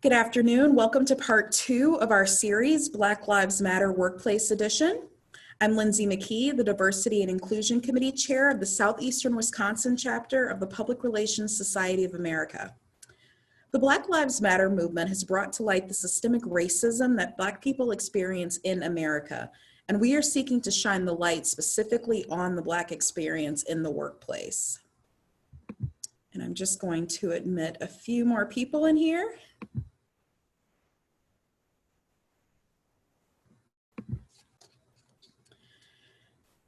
Good afternoon. Welcome to part 2 of our series, Black Lives Matter Workplace Edition. I'm Lindsay McKee, the Diversity and Inclusion Committee Chair of the Southeastern Wisconsin chapter of the Public Relations Society of America. The Black Lives Matter movement has brought to light the systemic racism that Black people experience in America, and we are seeking to shine the light specifically on the Black experience in the workplace. And I'm just going to admit a few more people in here.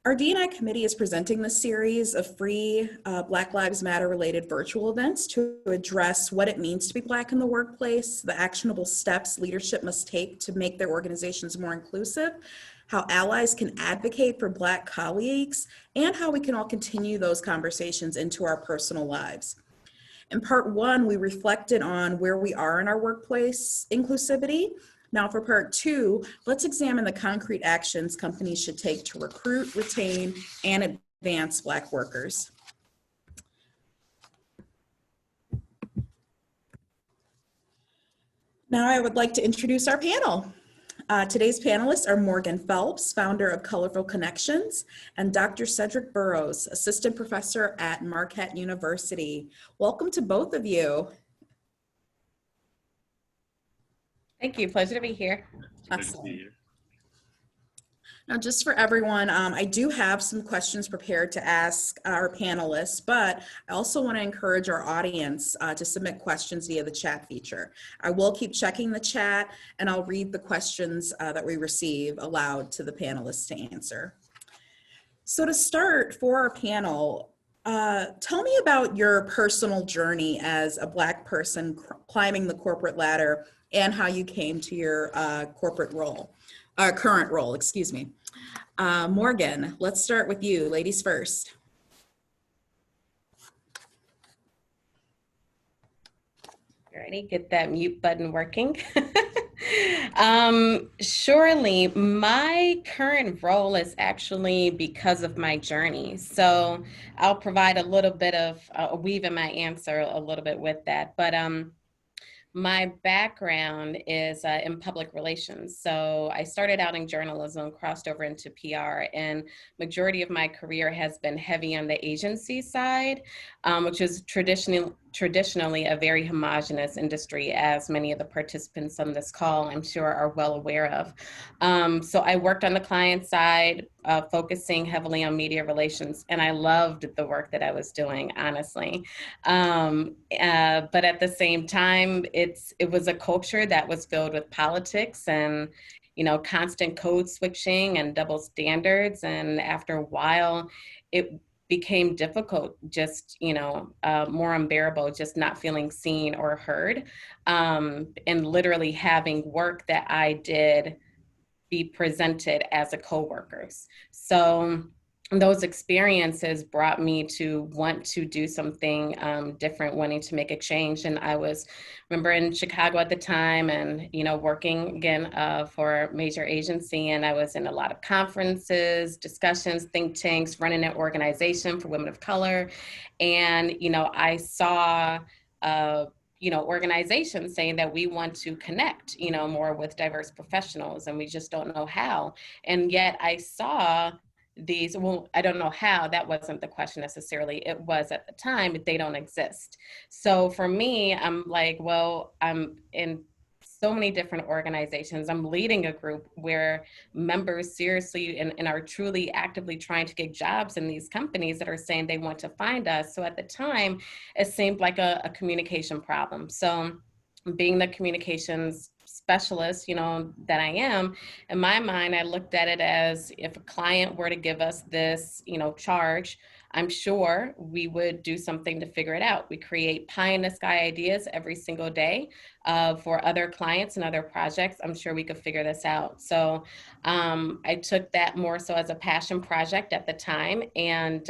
Our D&I committee is presenting this series of free Black Lives Matter related virtual events to address what it means to be Black in the workplace, the actionable steps leadership must take to make their organizations more inclusive, how allies can advocate for Black colleagues, and how we can all continue those conversations into our personal lives. In part 1, we reflected on where we are in our workplace inclusivity. Now for part 2, let's examine the concrete actions companies should take to recruit, retain, and advance Black workers. Now I would like to introduce our panel. Today's panelists are Morgan Phelps, founder of Colorful Connections, and Dr. Cedric Burrows, assistant professor at Marquette University. Welcome to both of you. Thank you. Pleasure to be here. Excellent. Now, just for everyone, I do have some questions prepared to ask our panelists, but I also want to encourage our audience to submit questions via the chat feature. I will keep checking the chat, and I'll read the questions that we receive aloud to the panelists to answer. So to start, for our panel, tell me about your personal journey as a Black person climbing the corporate ladder and how you came to your corporate role, current role, excuse me. Morgan, let's start with you, ladies first. Ready? Get that mute button working. Surely my current role is actually because of my journey. So I'll provide a little bit of a weave in my answer a little bit with that. But my background is in public relations. So I started out in journalism, crossed over into PR, and majority of my career has been heavy on the agency side, which is traditionally a very homogenous industry, as many of the participants on this call, I'm sure, are well aware of. So I worked on the client side, focusing heavily on media relations, and I loved the work that I was doing, honestly. But at the same time, it was a culture that was filled with politics and, you know, constant code switching and double standards. And after a while, it became difficult, just, you know, more unbearable, just not feeling seen or heard, and literally having work that I did be presented as a coworkers. So those experiences brought me to want to do something different, wanting to make a change. And I remember in Chicago at the time, and, you know, working again for a major agency, and I was in a lot of conferences, discussions, think tanks, running an organization for women of color. And, you know, I saw you know, organizations saying that we want to connect, you know, more with diverse professionals, and we just don't know how. And yet I saw these, well, I don't know how, that wasn't the question necessarily. It was at the time, but they don't exist. So for me, I'm like, well, I'm in so many different organizations. I'm leading a group where members seriously and are truly actively trying to get jobs in these companies that are saying they want to find us. So at the time, it seemed like a communication problem. So being the communications specialist, you know, that I am, in my mind, I looked at it as, if a client were to give us this, you know, charge, I'm sure we would do something to figure it out. We create pie in the sky ideas every single day for other clients and other projects. I'm sure we could figure this out. So I took that more so as a passion project at the time, and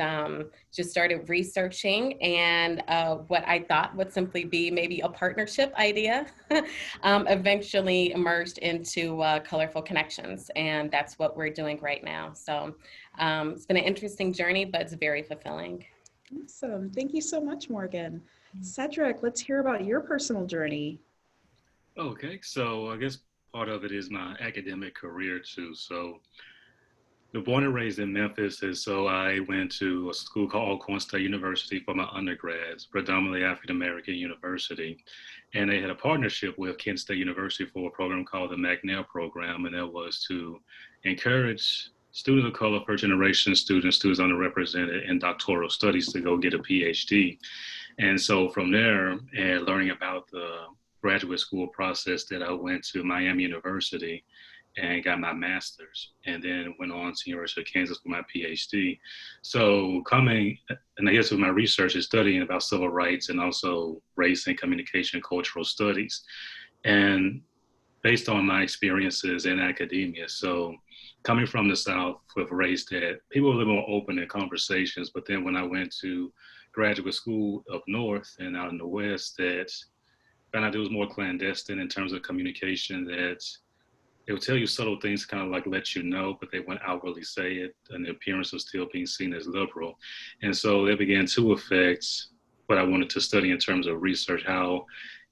just started researching, and what I thought would simply be maybe a partnership idea eventually emerged into Colorful Connections, and that's what we're doing right now. So it's been an interesting journey, but it's very fulfilling. Awesome. Thank you so much, Morgan. Cedric, let's hear about your personal journey. Okay, so I guess part of it is my academic career too. So, born and raised in Memphis, and so I went to a school called Alcorn State University for my undergrads, predominantly African American university, and they had a partnership with Kent State University for a program called the McNair program, and that was to encourage students of color, first generation students, students underrepresented in doctoral studies to go get a PhD. And so from there, and learning about the graduate school process, that I went to Miami University and got my master's, and then went on to University of Kansas for my PhD. So coming, and I guess with my research is studying about civil rights and also race and communication, cultural studies, and based on my experiences in academia. So coming from the South with race, that people were a little more open in conversations, but then when I went to graduate school up north and out in the West, that found out it was more clandestine in terms of communication, that they would tell you subtle things, kind of like let you know, but they wouldn't outwardly say it, and the appearance of still being seen as liberal. And so that began to affect what I wanted to study in terms of research, how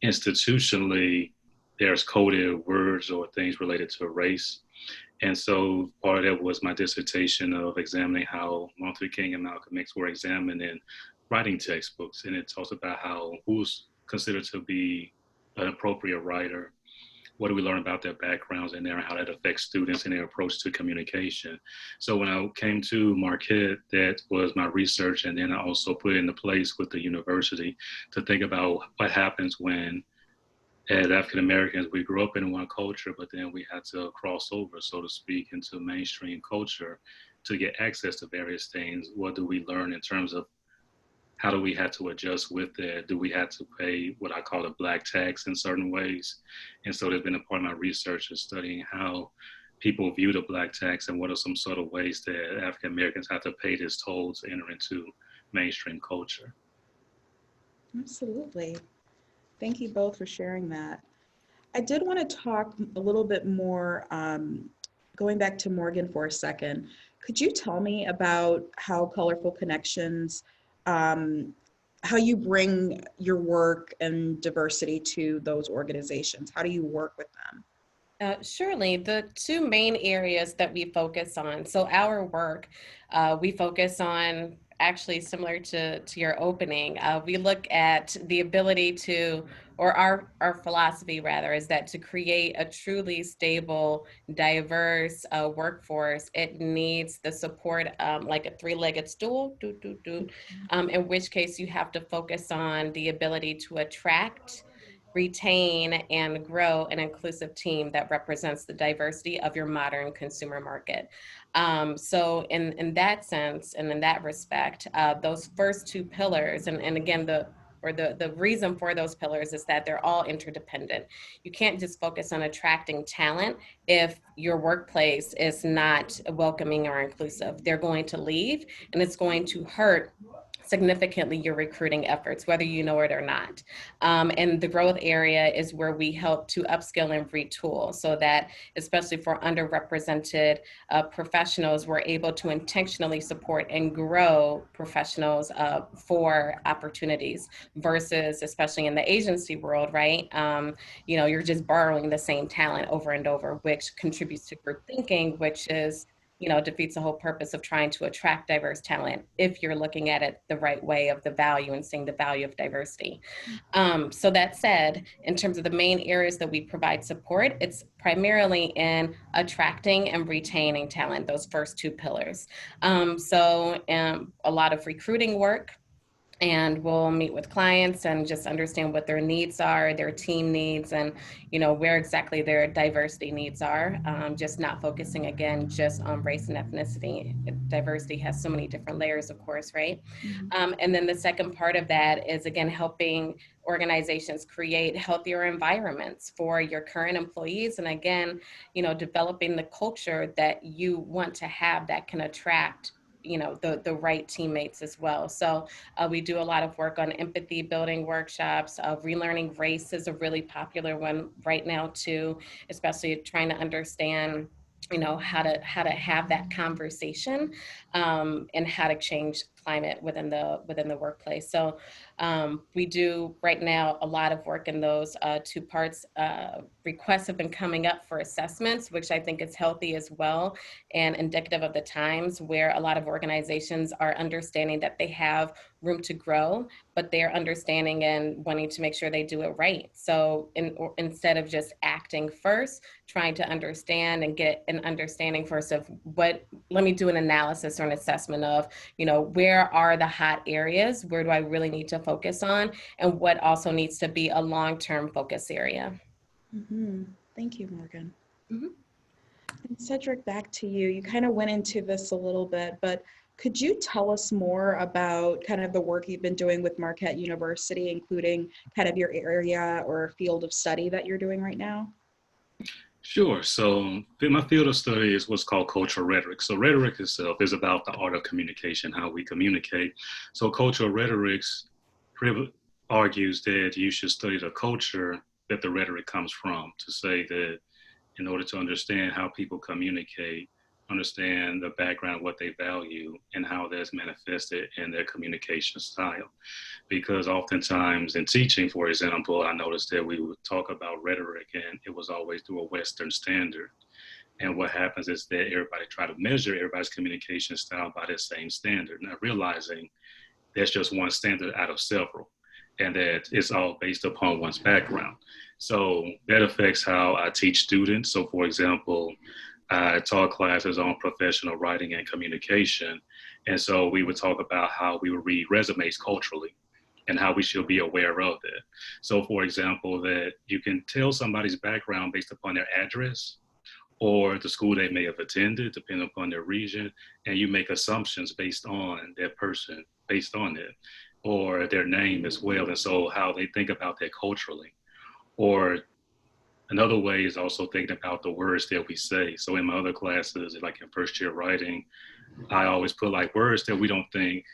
institutionally there's coded words or things related to race. And so part of that was my dissertation of examining how Martin Luther King and Malcolm X were examined in writing textbooks. And it talks about how who's considered to be an appropriate writer, what do we learn about their backgrounds in there and how that affects students and their approach to communication. So when I came to Marquette, that was my research. And then I also put it into place with the university to think about what happens when, as African Americans, we grew up in one culture, but then we had to cross over, so to speak, into mainstream culture to get access to various things. What do we learn in terms of how do we have to adjust with that? Do we have to pay what I call a black tax in certain ways? And so there's been a part of my research is studying how people view the black tax and what are some sort of ways that African Americans have to pay this toll to enter into mainstream culture. Absolutely. Thank you both for sharing that. I did want to talk a little bit more, going back to Morgan for a second. Could you tell me about how Colorful Connections, how you bring your work and diversity to those organizations? How do you work with them? Surely, the two main areas that we focus on. So our work, we focus on actually similar to your opening. We look at the ability to, or our philosophy rather, is that to create a truly stable, diverse workforce, it needs the support like a three-legged stool, in which case you have to focus on the ability to attract, retain, and grow an inclusive team that represents the diversity of your modern consumer market. So in that sense and in that respect, those first two pillars, and again, the reason for those pillars is that they're all interdependent. You can't just focus on attracting talent if your workplace is not welcoming or inclusive. They're going to leave, and it's going to hurt significantly your recruiting efforts, whether you know it or not. And the growth area is where we help to upskill and retool so that, especially for underrepresented professionals, we're able to intentionally support and grow professionals for opportunities versus, especially in the agency world, right? You're just borrowing the same talent over and over, which contributes to group thinking, which is defeats the whole purpose of trying to attract diverse talent if you're looking at it the right way of the value and seeing the value of diversity. So that said, in terms of the main areas that we provide support, it's primarily in attracting and retaining talent, those first two pillars. A lot of recruiting work, and we'll meet with clients and just understand what their needs are, their team needs, and where exactly their diversity needs are. Just not focusing again just on race and ethnicity. Diversity has so many different layers, of course, right? And then the second part of that is again helping organizations create healthier environments for your current employees, and again, developing the culture that you want to have that can attract the right teammates as well. So we do a lot of work on empathy building workshops. Relearning race is a really popular one right now too, especially trying to understand how to have that conversation and how to change climate within the workplace. So we do right now a lot of work in those two parts. Requests have been coming up for assessments, which I think is healthy as well, and indicative of the times where a lot of organizations are understanding that they have room to grow, but they're understanding and wanting to make sure they do it right. So instead of just acting first, trying to understand and get an understanding first of let me do an analysis or an assessment of, where are the hot areas? Where do I really need to focus on? And what also needs to be a long-term focus area. Mm-hmm. Thank you, Morgan. Mm-hmm. And Cedric, back to you. You kind of went into this a little bit, but could you tell us more about kind of the work you've been doing with Marquette University, including kind of your area or field of study that you're doing right now? Sure. So my field of study is what's called cultural rhetoric. So rhetoric itself is about the art of communication, how we communicate. So cultural rhetoric argues that you should study the culture that the rhetoric comes from, to say that in order to understand how people communicate, understand the background, what they value, and how that's manifested in their communication style. Because oftentimes in teaching, for example, I noticed that we would talk about rhetoric and it was always through a Western standard. And what happens is that everybody try to measure everybody's communication style by that same standard, not realizing there's just one standard out of several, and that it's all based upon one's background. So that affects how I teach students. So for example, I taught classes on professional writing and communication. And so we would talk about how we would read resumes culturally and how we should be aware of that. So for example, that you can tell somebody's background based upon their address or the school they may have attended, depending upon their region, and you make assumptions based on that person, based on it, or their name as well. And so how they think about that culturally. Or another way is also thinking about the words that we say. So in my other classes, like in first year writing, I always put like words that we don't think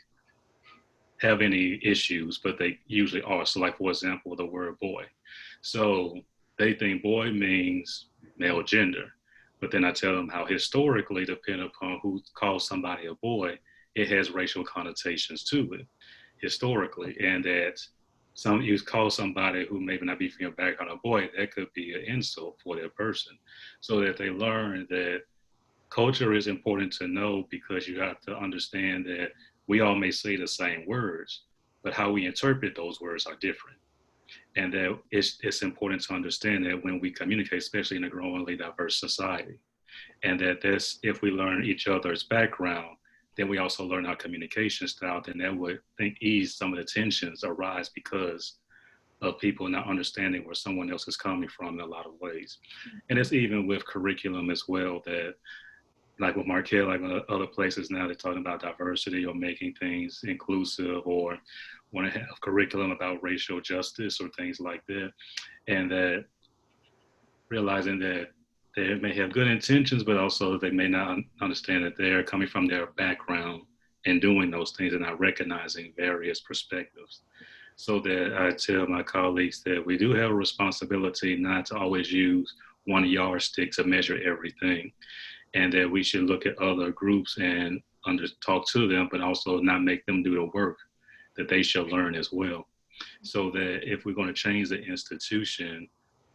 have any issues, but they usually are. So like, for example, the word boy. So they think boy means male gender. But then I tell them how historically, depending upon who calls somebody a boy, it has racial connotations to it historically. And that you call somebody who maybe not be from your background a boy, that could be an insult for that person. So that they learn that culture is important to know, because you have to understand that we all may say the same words, but how we interpret those words are different. And that it's important to understand that when we communicate, especially in a growingly diverse society, and that if we learn each other's background, then we also learn our communication style, then that would ease some of the tensions arise because of people not understanding where someone else is coming from in a lot of ways. And it's even with curriculum as well, that like with Marquette, like other places now, they're talking about diversity or making things inclusive, or want to have curriculum about racial justice or things like that. And that realizing that they may have good intentions, but also they may not understand that they're coming from their background and doing those things and not recognizing various perspectives. So that I tell my colleagues that we do have a responsibility not to always use one yardstick to measure everything, and that we should look at other groups and talk to them, but also not make them do the work that they should learn as well. So that if we're going to change the institution,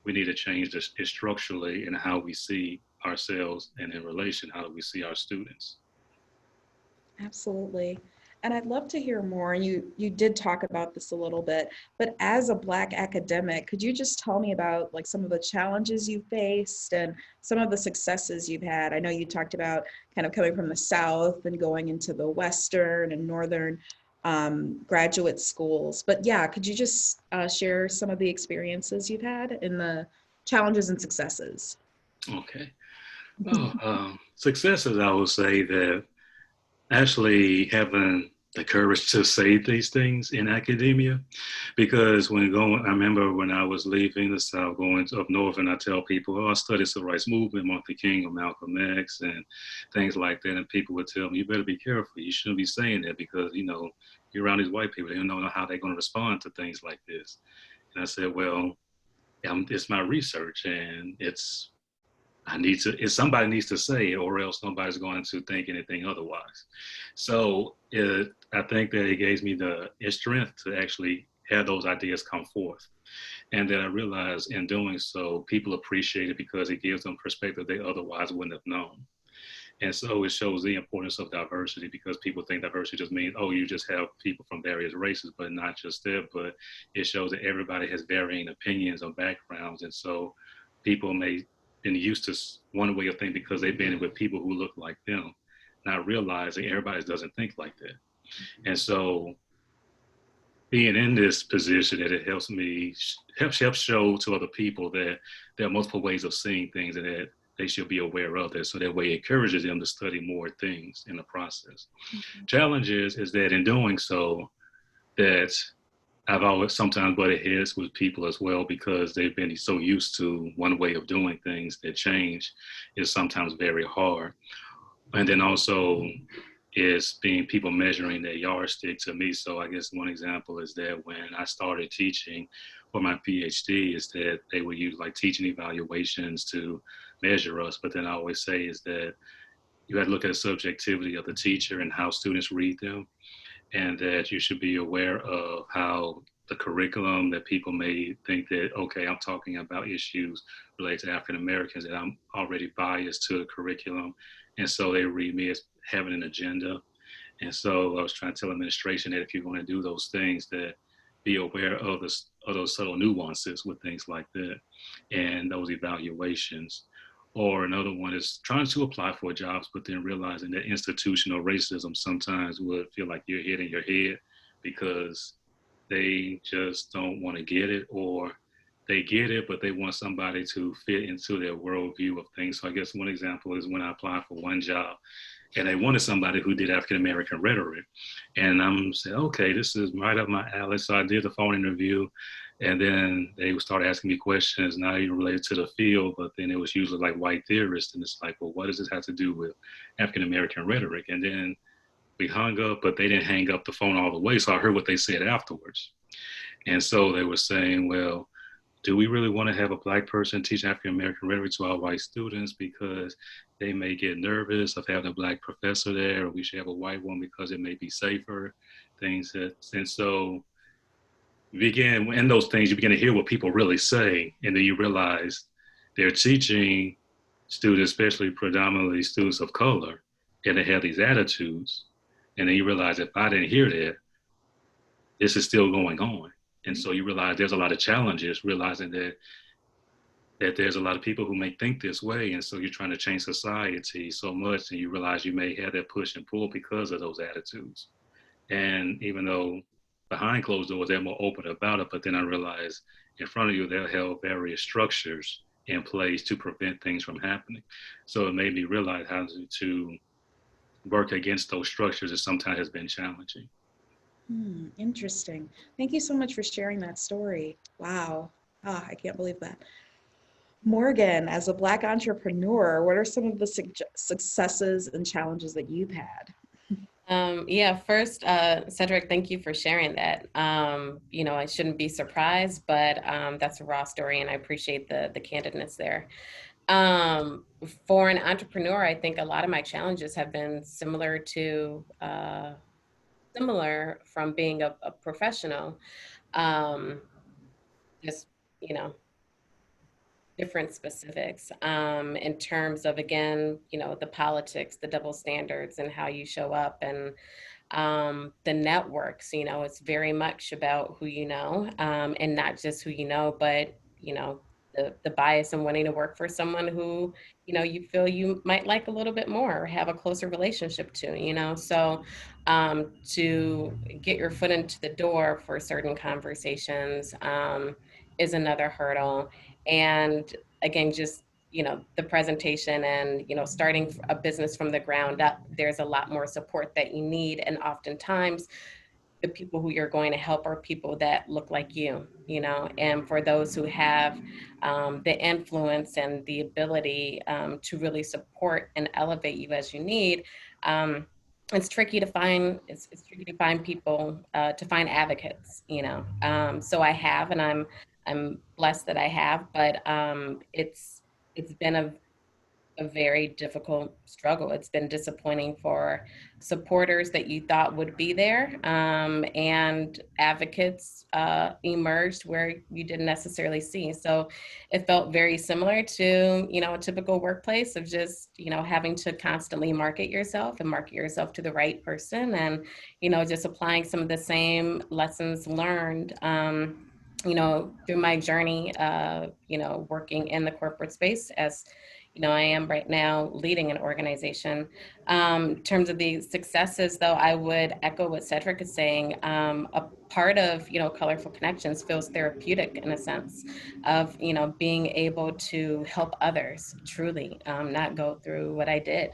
we need to change it structurally in how we see ourselves, and in relation, how do we see our students. Absolutely. And I'd love to hear more. And you did talk about this a little bit, but as a Black academic, could you just tell me about like some of the challenges you faced and some of the successes you've had? I know you talked about kind of coming from the South and going into the Western and Northern graduate schools, but yeah, could you just share some of the experiences you've had in the challenges and successes? Okay. Well, successes, I would say that actually having the courage to say these things in academia, because I remember when I was leaving the South, going up north, and I tell people, oh, I studied civil rights movement, Martin Luther King or Malcolm X and things like that. And people would tell me, you better be careful. You shouldn't be saying that because, you're around these white people. They don't know how they're going to respond to things like this. And I said, well, it's my research, and it's somebody needs to say it, or else nobody's going to think anything otherwise. So I think that it gave me the strength to actually have those ideas come forth. And then I realized in doing so, people appreciate it because it gives them perspective they otherwise wouldn't have known. And so it shows the importance of diversity, because people think diversity just means, oh, you just have people from various races, but not just that, but it shows that everybody has varying opinions or backgrounds. And so people may been used to one way of thinking because they've been with people who look like them, not realizing everybody doesn't think like that. And so being in this position, that it helps me help show to other people that there are multiple ways of seeing things, and that they should be aware of that. So that way it encourages them to study more things in the process. Mm-hmm. Challenge is that in doing so, that I've always sometimes butted heads with people as well, because they've been so used to one way of doing things that change is sometimes very hard. And then also is being people measuring their yardstick to me. So I guess one example is that when I started teaching for my PhD, is that they would use like teaching evaluations to measure us. But then I always say is that you have to look at the subjectivity of the teacher and how students read them, and that you should be aware of how the curriculum, that people may think that, okay, I'm talking about issues related to African Americans, that I'm already biased to the curriculum. And so they read me as having an agenda. And so I was trying to tell administration that if you're going to do those things, that be aware of those subtle nuances with things like that and those evaluations. Or another one is trying to apply for jobs, but then realizing that institutional racism sometimes would feel like you're hitting your head because they just don't want to get it, or they get it, but they want somebody to fit into their worldview of things. So I guess one example is when I applied for one job and they wanted somebody who did African-American rhetoric. And I'm saying, okay, this is right up my alley. So I did the phone interview, and then they would start asking me questions not even related to the field, but then it was usually like white theorists. And it's like, well, what does this have to do with African-American rhetoric? And then we hung up, but they didn't hang up the phone all the way. So I heard what they said afterwards. And so they were saying, well, do we really want to have a Black person teach African-American rhetoric to our white students because they may get nervous of having a Black professor there, or we should have a white one because it may be safer, things that, and so you begin, in those things, you begin to hear what people really say, and then you realize they're teaching students, especially predominantly students of color, and they have these attitudes, and then you realize if I didn't hear that, this is still going on. And so you realize there's a lot of challenges, realizing that there's a lot of people who may think this way. And so you're trying to change society so much, and you realize you may have that push and pull because of those attitudes. And even though behind closed doors, they're more open about it, but then I realized in front of you, they'll have various structures in place to prevent things from happening. So it made me realize how to work against those structures that sometimes has been challenging. Interesting. Thank you so much for sharing that story. Wow. I can't believe that. Morgan, as a Black entrepreneur, what are some of the successes and challenges that you've had? First, Cedric, thank you for sharing that. I shouldn't be surprised, but that's a raw story, and I appreciate the candidness there. For an entrepreneur, I think a lot of my challenges have been similar from being a professional. Just, different specifics in terms of, again, the politics, the double standards, and how you show up, and the networks. It's very much about who you know, and not just who you know, but the bias in wanting to work for someone who you feel you might like a little bit more, or have a closer relationship to. So to get your foot into the door for certain conversations is another hurdle. And again, just the presentation and starting a business from the ground up, there's a lot more support that you need, and oftentimes the people who you're going to help are people that look like you, and for those who have the influence and the ability to really support and elevate you as you need, it's tricky to find. It's tricky to find people, to find advocates, So I have, and I'm blessed that I have, but it's been a very difficult struggle. It's been disappointing for supporters that you thought would be there, and advocates emerged where you didn't necessarily see. So it felt very similar to, a typical workplace of just, having to constantly market yourself and market yourself to the right person, and, just applying some of the same lessons learned, through my journey, working in the corporate space as, I am right now leading an organization. In terms of the successes, though, I would echo what Cedric is saying. A part of, Colorful Connections feels therapeutic in a sense of, being able to help others truly, not go through what I did,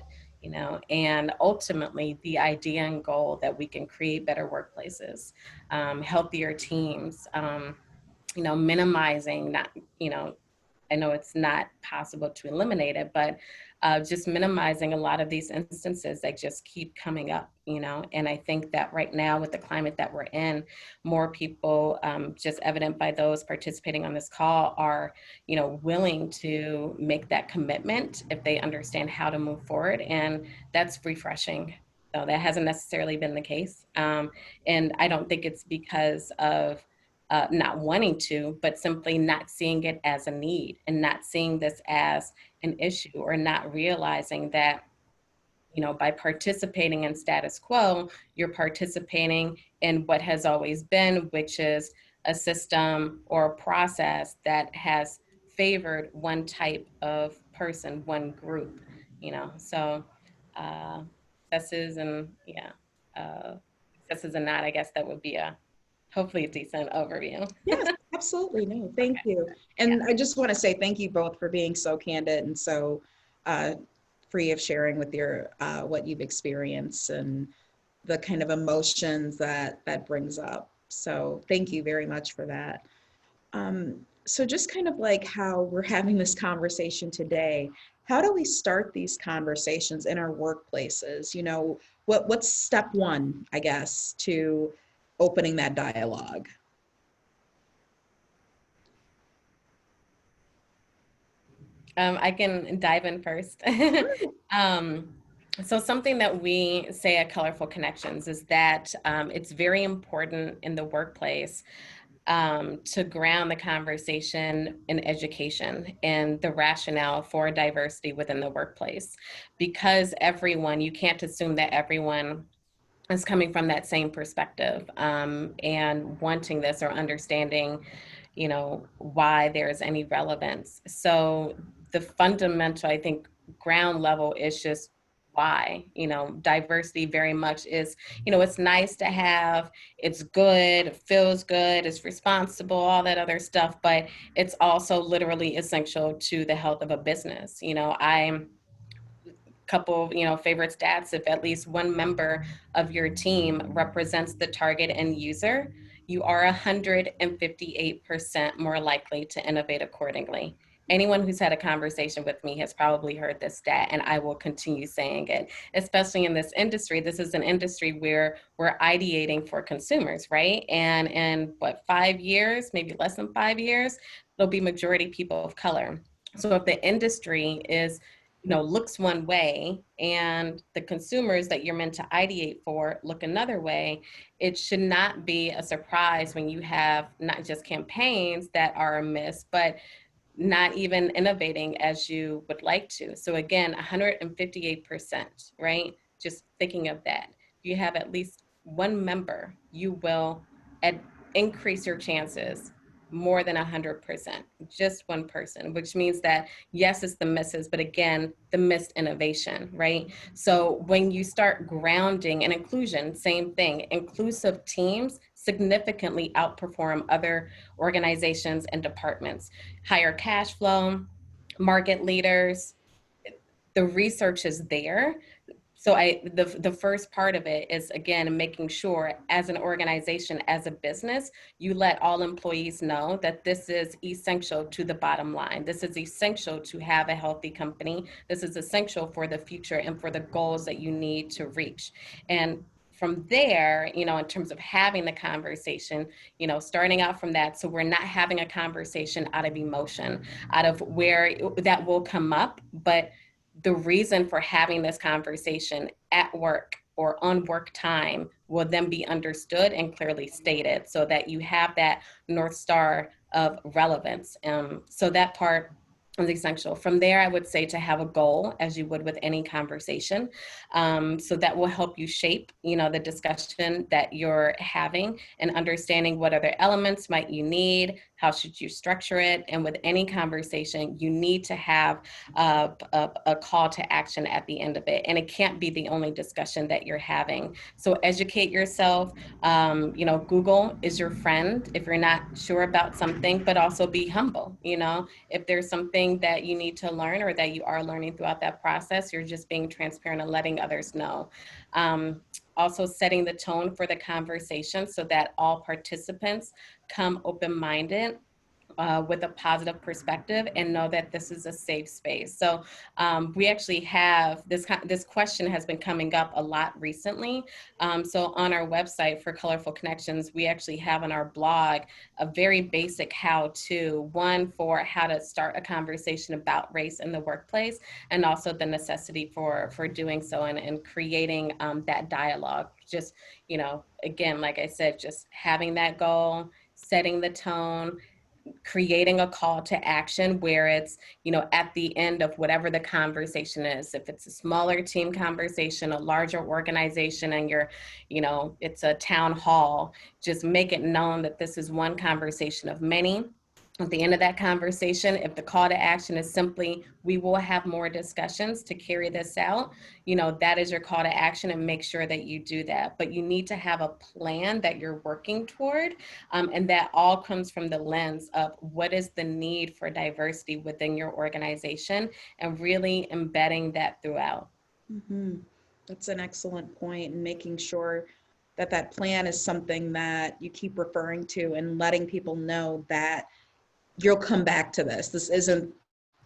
and ultimately the idea and goal that we can create better workplaces, healthier teams, minimizing that, I know it's not possible to eliminate it, but just minimizing a lot of these instances that just keep coming up, and I think that right now with the climate that we're in, more people, just evident by those participating on this call, are, willing to make that commitment if they understand how to move forward. And that's refreshing. So that hasn't necessarily been the case. And I don't think it's because of not wanting to, but simply not seeing it as a need and not seeing this as an issue, or not realizing that, by participating in status quo, you're participating in what has always been, which is a system or a process that has favored one type of person, one group, so successes and successes and not, I guess that would be hopefully a decent overview. Yes, absolutely. No, thank you. And I just want to say thank you both for being so candid and so free of sharing with your what you've experienced and the kind of emotions that brings up. So thank you very much for that. So just kind of like how we're having this conversation today, how do we start these conversations in our workplaces? What's step one, I guess, to opening that dialogue? I can dive in first. So something that we say at Colorful Connections is that it's very important in the workplace to ground the conversation in education and the rationale for diversity within the workplace. Because you can't assume that everyone is coming from that same perspective, and wanting this or understanding, why there's any relevance. So the fundamental, I think, ground level is just why, diversity very much is, it's nice to have, it's good, it feels good, it's responsible, all that other stuff, but it's also literally essential to the health of a business. I'm couple, favorite stats: if at least one member of your team represents the target end user, you are 158% more likely to innovate accordingly. Anyone who's had a conversation with me has probably heard this stat, and I will continue saying it, especially in this industry. This is an industry where we're ideating for consumers, right? And in 5 years, maybe less than 5 years, there'll be majority people of color. So if the industry is looks one way and the consumers that you're meant to ideate for look another way, it should not be a surprise when you have not just campaigns that are amiss, but not even innovating as you would like to. So again, 158%, right? Just thinking of that. If you have at least one member, you will increase your chances more than 100%, just one person, which means that yes, it's the misses, but again, the missed innovation, right? So when you start grounding and inclusion, same thing, inclusive teams significantly outperform other organizations and departments. Higher cash flow, market leaders, the research is there. So the first part of it is, again, making sure as an organization, as a business, you let all employees know that this is essential to the bottom line. This is essential to have a healthy company. This is essential for the future and for the goals that you need to reach. And from there, in terms of having the conversation, starting out from that, so we're not having a conversation out of emotion, out of where that will come up, but the reason for having this conversation at work or on work time will then be understood and clearly stated so that you have that North Star of relevance. So that part is essential. From there, I would say to have a goal, as you would with any conversation. So that will help you shape, the discussion that you're having and understanding what other elements might you need, how should you structure it. And with any conversation, you need to have a call to action at the end of it. And it can't be the only discussion that you're having. So educate yourself. Google is your friend if you're not sure about something, but also be humble. If there's something that you need to learn or that you are learning throughout that process, you're just being transparent and letting others know. Also setting the tone for the conversation so that all participants come open-minded with a positive perspective and know that this is a safe space. So we actually have this question has been coming up a lot recently. So on our website for Colorful Connections, we actually have on our blog a very basic how-to, one for how to start a conversation about race in the workplace, and also the necessity for doing so and creating that dialogue. Just, again, like I said, just having that goal, setting the tone, creating a call to action where it's, at the end of whatever the conversation is, if it's a smaller team conversation, a larger organization, and it's a town hall, just make it known that this is one conversation of many. At the end of that conversation, if the call to action is simply, we will have more discussions to carry this out, that is your call to action, and make sure that you do that. But you need to have a plan that you're working toward, and that all comes from the lens of what is the need for diversity within your organization, and really embedding that throughout. Mm-hmm. That's an excellent point, and making sure that that plan is something that you keep referring to and letting people know that you'll come back to this. This isn't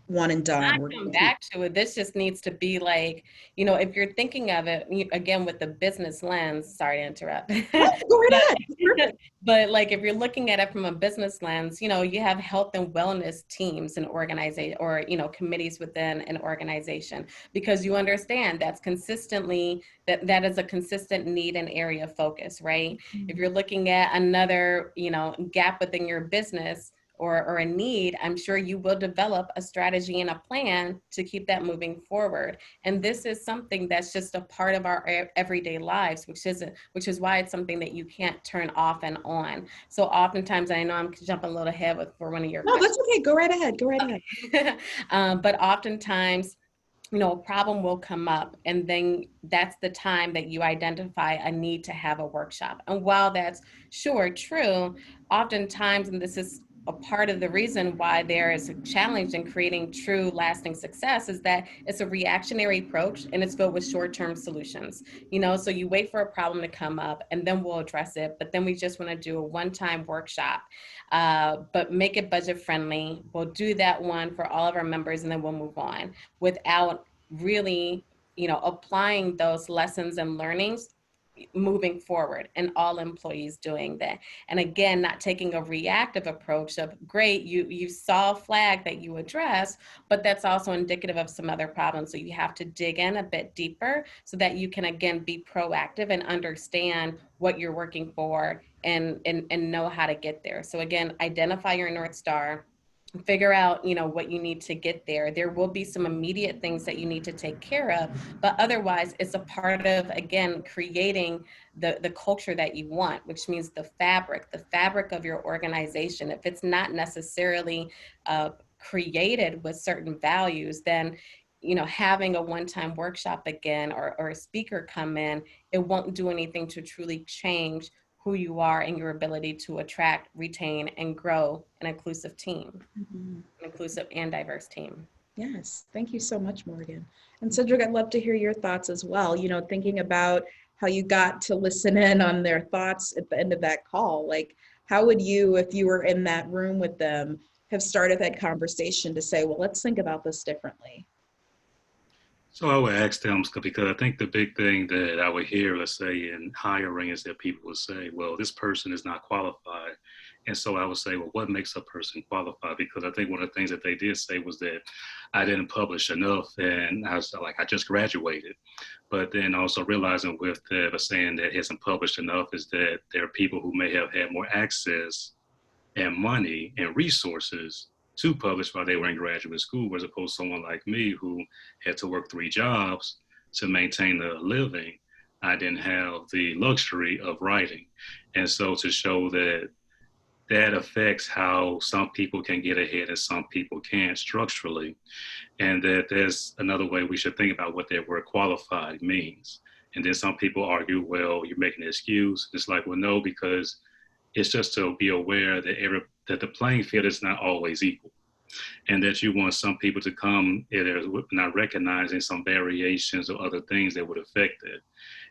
one and done. We're come back to it. This just needs to be like, if you're thinking of it again with the business lens, sorry to interrupt. Go right ahead. But like if you're looking at it from a business lens, you have health and wellness teams and organization, or committees within an organization, because you understand that's consistently that is a consistent need and area of focus, right? Mm-hmm. If you're looking at another gap within your business or a need, I'm sure you will develop a strategy and a plan to keep that moving forward. And this is something that's just a part of our everyday lives, which is why it's something that you can't turn off and on. So oftentimes, I know I'm jumping a little ahead for one of your questions. That's okay. Go right ahead. But oftentimes, a problem will come up, and then that's the time that you identify a need to have a workshop. And while that's sure true, oftentimes, and this is a part of the reason why there is a challenge in creating true lasting success, is that it's a reactionary approach and it's filled with short-term solutions. So you wait for a problem to come up and then we'll address it. But then we just want to do a one-time workshop, but make it budget friendly. We'll do that one for all of our members and then we'll move on without really, applying those lessons and learnings moving forward, and all employees doing that. And again, not taking a reactive approach of, great, you saw a flag that you address, but that's also indicative of some other problems. So you have to dig in a bit deeper so that you can, again, be proactive and understand what you're working for and know how to get there. So again, identify your North Star, figure out, what you need to get there. There will be some immediate things that you need to take care of, but otherwise it's a part of, again, creating the culture that you want, which means the fabric of your organization. If it's not necessarily created with certain values, then having a one-time workshop again or a speaker come in, it won't do anything to truly change who you are and your ability to attract, retain, and grow an inclusive team, an inclusive and diverse team. Yes, thank you so much, Morgan. And Cedric, I'd love to hear your thoughts as well. Thinking about how you got to listen in on their thoughts at the end of that call. Like, how would you, if you were in that room with them, have started that conversation to say, well, let's think about this differently? So I would ask them, because I think the big thing that I would hear, let's say in hiring, is that people would say, well, this person is not qualified. And so I would say, well, what makes a person qualified? Because I think one of the things that they did say was that I didn't publish enough, and I was like, I just graduated. But then also realizing with the saying that hasn't published enough is that there are people who may have had more access and money and resources to publish while they were in graduate school, as opposed to someone like me who had to work 3 jobs to maintain a living. I didn't have the luxury of writing. And so to show that that affects how some people can get ahead and some people can't structurally, and that there's another way we should think about what that word qualified means. And then some people argue, well, you're making an excuse. It's like, well, no, because it's just to be aware that that the playing field is not always equal, and that you want some people to come either not recognizing some variations or other things that would affect it.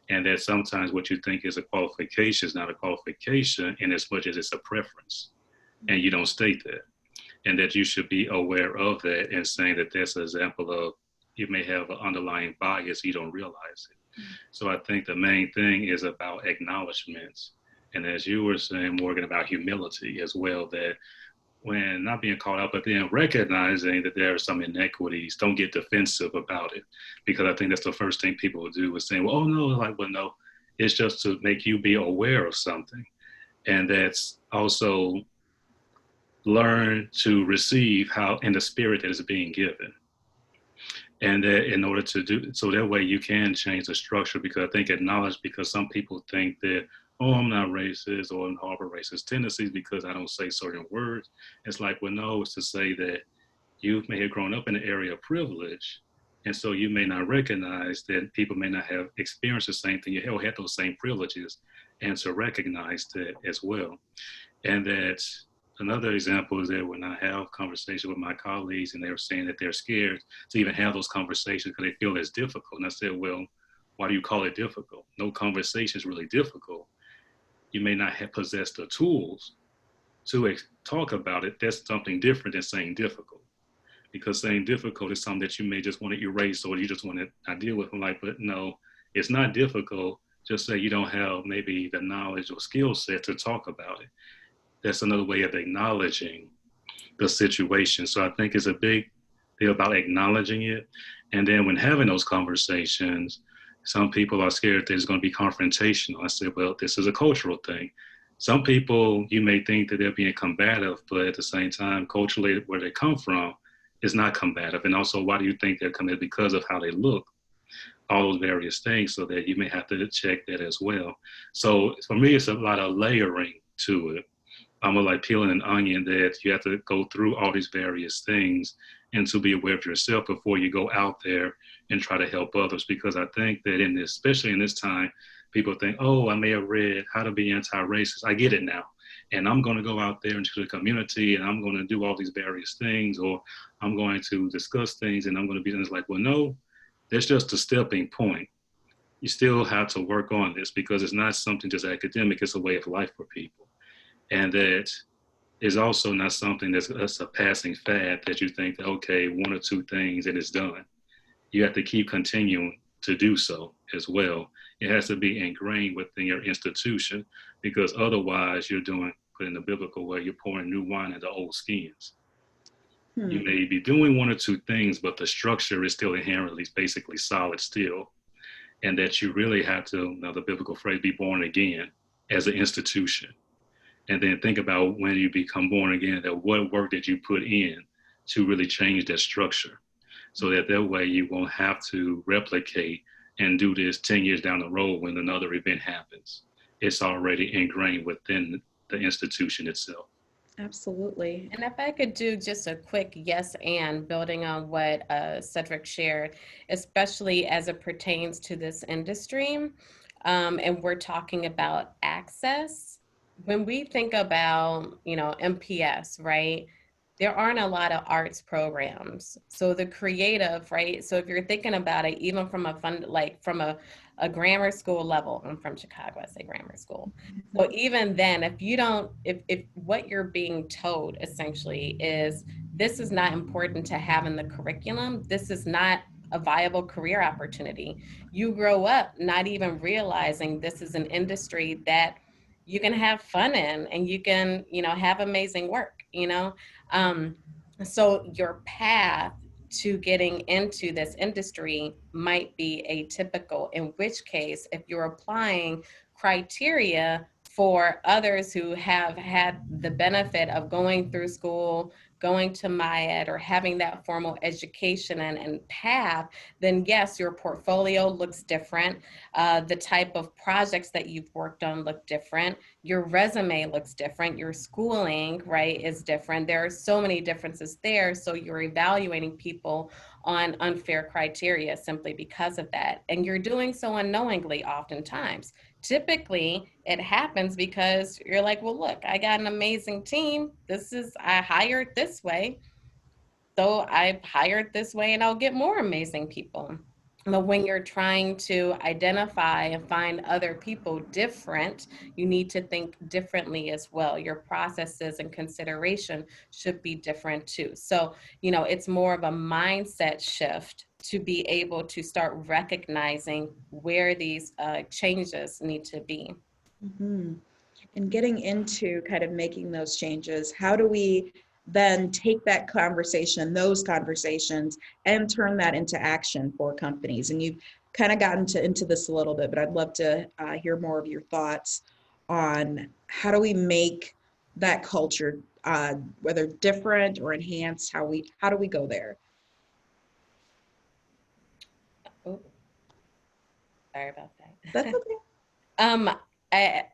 And that sometimes what you think is a qualification is not a qualification in as much as it's a preference, and you don't state that. And that you should be aware of that and saying that that's an example of you may have an underlying bias, you don't realize it. So I think the main thing is about acknowledgments. And as you were saying, Morgan, about humility as well, that when not being called out, but then recognizing that there are some inequities, don't get defensive about it. Because I think that's the first thing people will do is saying, well, oh no, like, well, no, it's just to make you be aware of something. And that's also learn to receive how in the spirit that is being given. And that in order to do, so that way you can change the structure, because I think acknowledge, because some people think that, oh, I'm not racist or I harbor racist tendencies because I don't say certain words. It's like, well, no, it's to say that you may have grown up in an area of privilege. And so you may not recognize that people may not have experienced the same thing, you had those same privileges, and to recognize that as well. And that another example is that when I have conversations with my colleagues and they're saying that they're scared to even have those conversations because they feel it's difficult. And I said, well, why do you call it difficult? No conversation is really difficult. You may not have possessed the tools to talk about it. That's something different than saying difficult. Because saying difficult is something that you may just want to erase or you just want to not deal with. I'm like, but no, it's not difficult. Just say you don't have maybe the knowledge or skill set to talk about it. That's another way of acknowledging the situation. So I think it's a big deal about acknowledging it. And then when having those conversations, some people are scared that it's going to be confrontational. I said, well, this is a cultural thing. Some people, you may think that they're being combative, but at the same time, culturally, where they come from is not combative. And also, why do you think they're combative? Because of how they look, all those various things, so that you may have to check that as well. So for me, it's a lot of layering to it. I'm like peeling an onion, that you have to go through all these various things and to be aware of yourself before you go out there and try to help others. Because I think that in this, especially in this time, people think, oh, I may have read How to Be Anti-Racist. I get it now. And I'm going to go out there into the community and I'm going to do all these various things, or I'm going to discuss things and I'm going to be, and it's like, well, no, that's just a stepping point. You still have to work on this, because it's not something just academic, it's a way of life for people. And that is also not something that's a passing fad that you think that, okay, 1 or 2 things and it's done. You have to keep continuing to do so as well. It has to be ingrained within your institution, because otherwise you're doing, put in the biblical way, you're pouring new wine into old skins. You may be doing 1 or 2 things, but the structure is still inherently basically solid still. And that you really have to, the biblical phrase, be born again as an institution. And then think about when you become born again, that what work did you put in to really change that structure, so that way you won't have to replicate and do this 10 years down the road when another event happens. It's already ingrained within the institution itself. Absolutely. And if I could do just a quick yes and building on what Cedric shared, especially as it pertains to this industry, and we're talking about access. When we think about, MPS, right, there aren't a lot of arts programs. So the creative, right? So if you're thinking about it, even from from a grammar school level, I'm from Chicago, I say grammar school. So even then, if what you're being told essentially is, this is not important to have in the curriculum, this is not a viable career opportunity. You grow up not even realizing this is an industry that you can have fun in, and you can, have amazing work, so your path to getting into this industry might be atypical, in which case, if you're applying criteria for others who have had the benefit of going through school, going to MyEd, or having that formal education and path, then yes, your portfolio looks different. The type of projects that you've worked on look different. Your resume looks different. Your schooling, right, is different. There are so many differences there. So you're evaluating people on unfair criteria simply because of that. And you're doing so unknowingly oftentimes. Typically, it happens because you're like, well, look, I got an amazing team. I hired this way. So I hired this way and I'll get more amazing people. But when you're trying to identify and find other people different, you need to think differently as well. Your processes and consideration should be different too. So, it's more of a mindset shift to be able to start recognizing where these changes need to be. Mm-hmm. And getting into kind of making those changes, how do we then take that conversation, those conversations, and turn that into action for companies? And you've kind of gotten into this a little bit, but I'd love to hear more of your thoughts on how do we make that culture, whether different or enhanced, how do we go there? Oh, sorry about that. That's okay.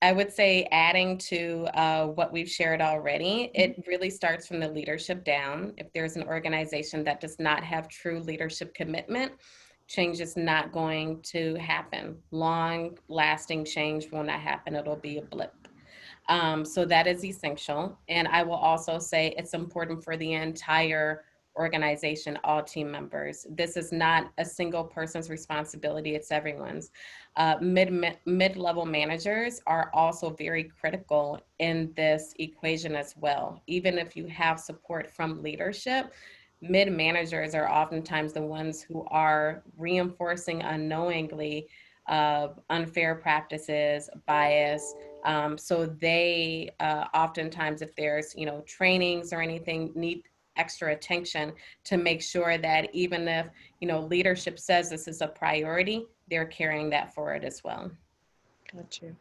I would say adding to what we've shared already, it really starts from the leadership down. If there's an organization that does not have true leadership commitment, change is not going to happen. Long-lasting change will not happen. It'll be a blip. So that is essential. And I will also say it's important for the entire organization, all team members. This is not a single person's responsibility, it's everyone's. Mid-level managers are also very critical in this equation as well. Even if you have support from leadership, mid-managers are oftentimes the ones who are reinforcing unknowingly unfair practices, bias. So they oftentimes, if there's, trainings or anything, need extra attention to make sure that even if, leadership says this is a priority, they're carrying that forward as well. Got you.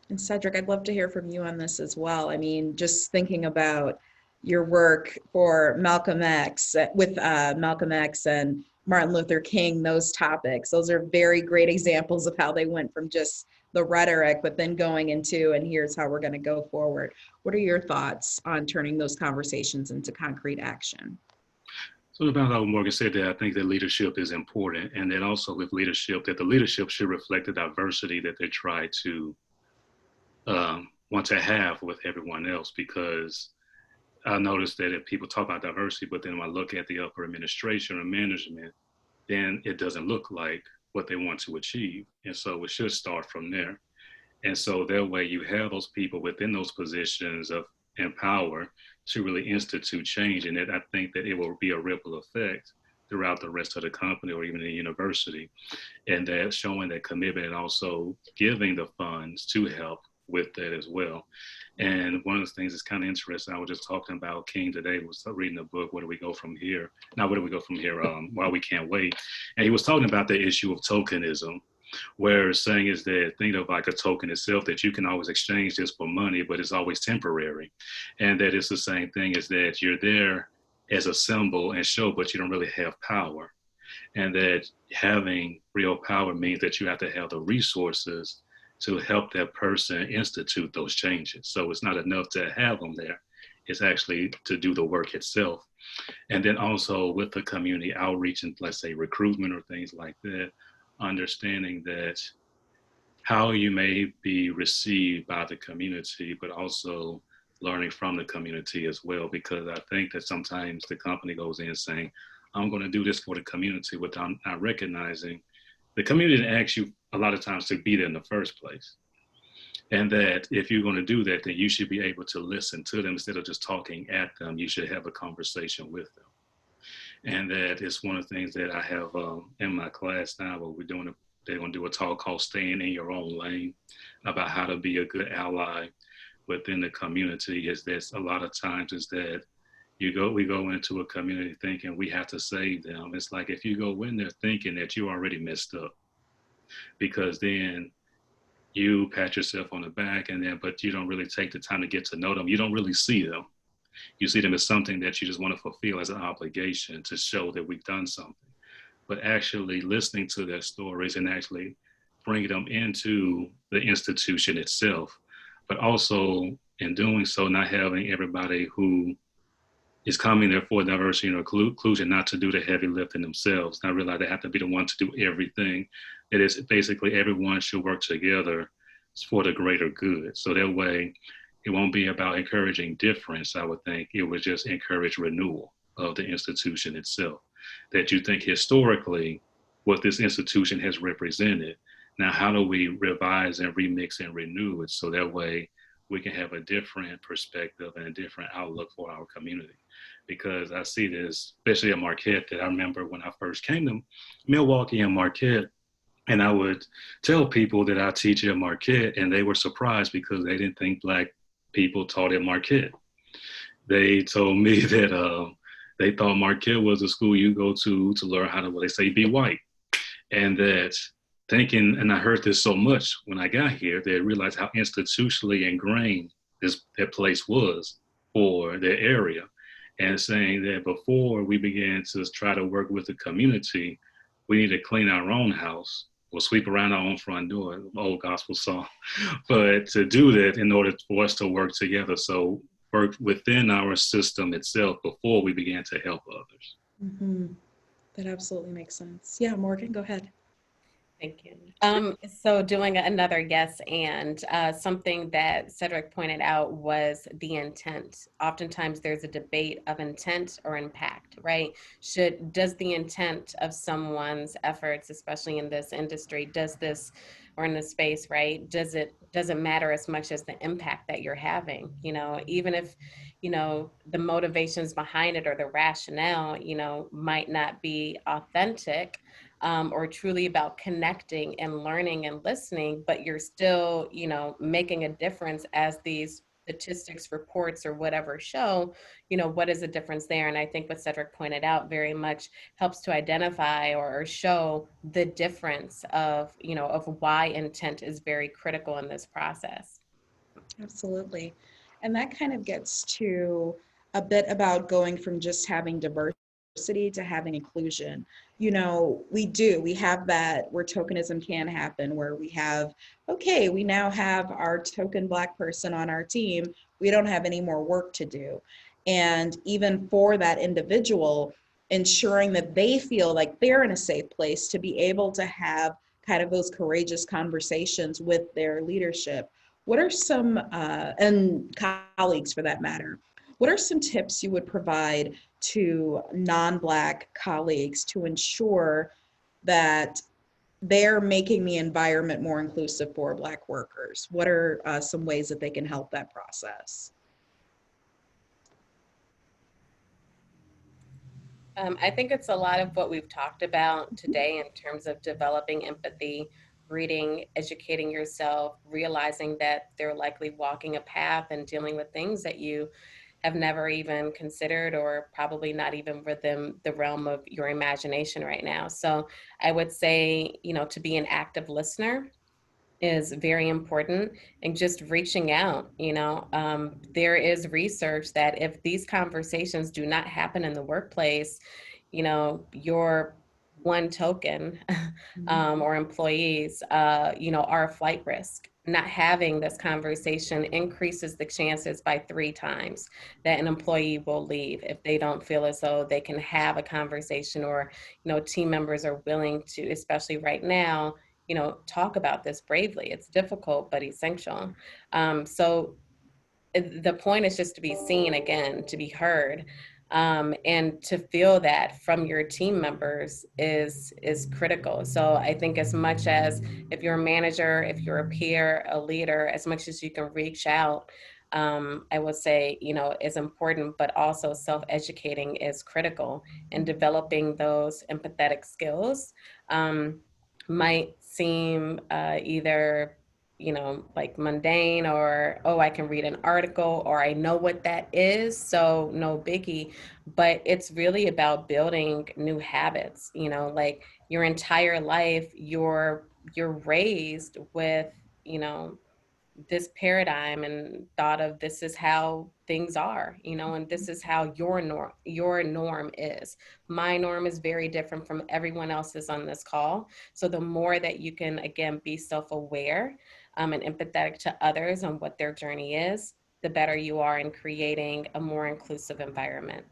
And Cedric, I'd love to hear from you on this as well. I mean, just thinking about your work for Malcolm X, with Malcolm X and Martin Luther King, those topics, those are very great examples of how they went from just the rhetoric, but then going into, and here's how we're going to go forward. What are your thoughts on turning those conversations into concrete action? So about how Morgan said that I think that leadership is important, and then also with leadership, that the leadership should reflect the diversity that they try to want to have with everyone else, because I noticed that if people talk about diversity, but then when I look at the upper administration or management, then it doesn't look like what they want to achieve. And so it should start from there. And so that way you have those people within those positions of in power to really institute change. And I think that it will be a ripple effect throughout the rest of the company or even the university. And that showing that commitment and also giving the funds to help with that as well. And one of the things that's kind of interesting, I was just talking about King today, was reading the book, Where Do We Go From Here? Now, where do we go from here? Why We Can't Wait. And he was talking about the issue of tokenism, where saying is that think of like a token itself, that you can always exchange this for money, but it's always temporary. And that it's the same thing, is that you're there as a symbol and show, but you don't really have power. And that having real power means that you have to have the resources to help that person institute those changes. So it's not enough to have them there. It's actually to do the work itself. And then also with the community outreach and, let's say, recruitment or things like that, understanding that how you may be received by the community, but also learning from the community as well. Because I think that sometimes the company goes in saying, I'm going to do this for the community, without not recognizing the community didn't ask you a lot of times to be there in the first place. And that if you're going to do that, then you should be able to listen to them instead of just talking at them. You should have a conversation with them. And that is one of the things that I have in my class now, where we're doing they're going to do a talk called Staying in Your Own Lane about how to be a good ally within the community. Is that a lot of times is that we go into a community thinking we have to save them. It's like if you go in there thinking that you already messed up, because then you pat yourself on the back but you don't really take the time to get to know them. You don't really see them. You see them as something that you just want to fulfill as an obligation to show that we've done something. But actually listening to their stories and actually bringing them into the institution itself, but also in doing so, not having everybody who is coming there for diversity and inclusion not to do the heavy lifting themselves. Not realize they have to be the one to do everything. It is basically everyone should work together for the greater good. So that way, it won't be about encouraging difference, I would think. It would just encourage renewal of the institution itself. That you think historically what this institution has represented. Now, how do we revise and remix and renew it so that way we can have a different perspective and a different outlook for our community? Because I see this, especially at Marquette, that I remember when I first came to Milwaukee and Marquette, and I would tell people that I teach at Marquette, and they were surprised because they didn't think Black people taught at Marquette. They told me that they thought Marquette was a school you go to learn how to, what they say, be white. And that thinking, and I heard this so much when I got here, they realized how institutionally ingrained that place was for their area. And saying that before we began to try to work with the community, we need to clean our own house or sweep around our own front door, old gospel song. But to do that in order for us to work together, so work within our system itself before we began to help others. Mm-hmm. That absolutely makes sense. Yeah, Morgan, go ahead. Thank you. So doing another yes, and something that Cedric pointed out was the intent. Oftentimes there's a debate of intent or impact, right? Does the intent of someone's efforts, especially in this industry, or in this space, right? Does it matter as much as the impact that you're having? You know, even if, you know, the motivations behind it or the rationale, you know, might not be authentic, or truly about connecting and learning and listening, but you're still, you know, making a difference as these statistics, reports, or whatever show, you know, what is the difference there? And I think what Cedric pointed out very much helps to identify or show the difference of, you know, of why intent is very critical in this process. Absolutely. And that kind of gets to a bit about going from just having diversity to having inclusion. You know, we have that where tokenism can happen, where we have, okay, we now have our token Black person on our team. We don't have any more work to do. And even for that individual, ensuring that they feel like they're in a safe place to be able to have kind of those courageous conversations with their leadership. What are some, and colleagues for that matter, what are some tips you would provide to non-Black colleagues to ensure that they're making the environment more inclusive for Black workers? What are some ways that they can help that process? I think it's a lot of what we've talked about today in terms of developing empathy, reading, educating yourself, realizing that they're likely walking a path and dealing with things that you have never even considered, or probably not even within the realm of your imagination right now. So I would say, you know, to be an active listener is very important, and just reaching out. You know, there is research that if these conversations do not happen in the workplace, you know, your one token or employees, you know, are a flight risk. Not having this conversation increases the chances by 3 times that an employee will leave if they don't feel as though they can have a conversation, or, you know, team members are willing to, especially right now, you know, talk about this bravely. It's difficult, but essential. So the point is just to be seen again, to be heard, and to feel that from your team members is critical. So I think as much as if you're a manager, if you're a peer, a leader, as much as you can reach out, I would say, you know, is important, but also self-educating is critical, and developing those empathetic skills might seem either, you know, like mundane, or, oh, I can read an article, or I know what that is, so no biggie. But it's really about building new habits, you know, like your entire life, you're raised with, you know, this paradigm and thought of this is how things are, you know, and this is how your norm is. My norm is very different from everyone else's on this call. So the more that you can, again, be self-aware and empathetic to others on what their journey is, the better you are in creating a more inclusive environment.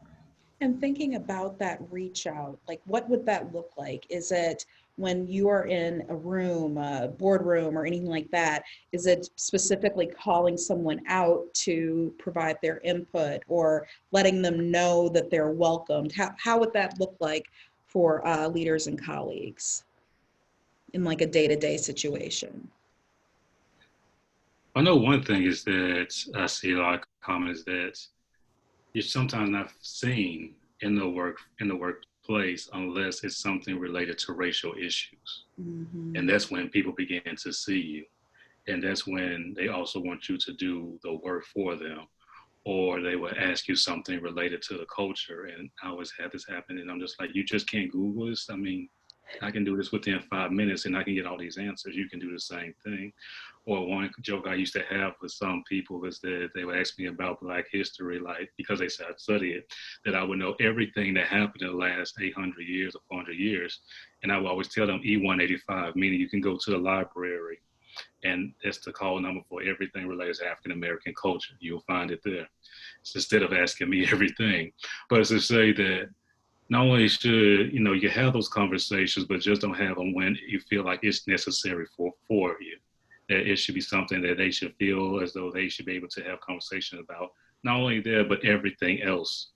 And thinking about that reach out, like what would that look like? Is it when you are in a room, a boardroom or anything like that? Is it specifically calling someone out to provide their input or letting them know that they're welcomed? How would that look like for leaders and colleagues in like a day-to-day situation? I know one thing is that I see a lot of comments that you're sometimes not seen in the workplace unless it's something related to racial issues. Mm-hmm. And that's when people begin to see you. And that's when they also want you to do the work for them. Or they will ask you something related to the culture. And I always have this happen. And I'm just like, you just can't Google this. I mean, I can do this within 5 minutes and I can get all these answers. You can do the same thing. Or one joke I used to have with some people is that they would ask me about Black history, like because they said I study it, that I would know everything that happened in the last 800 years or 400 years. And I would always tell them E185, meaning you can go to the library and that's the call number for everything related to African American culture. You'll find it there. So instead of asking me everything, but it's to say that not only should you have those conversations, but just don't have them when you feel like it's necessary for you. That it should be something that they should feel as though they should be able to have conversation about, not only there but everything else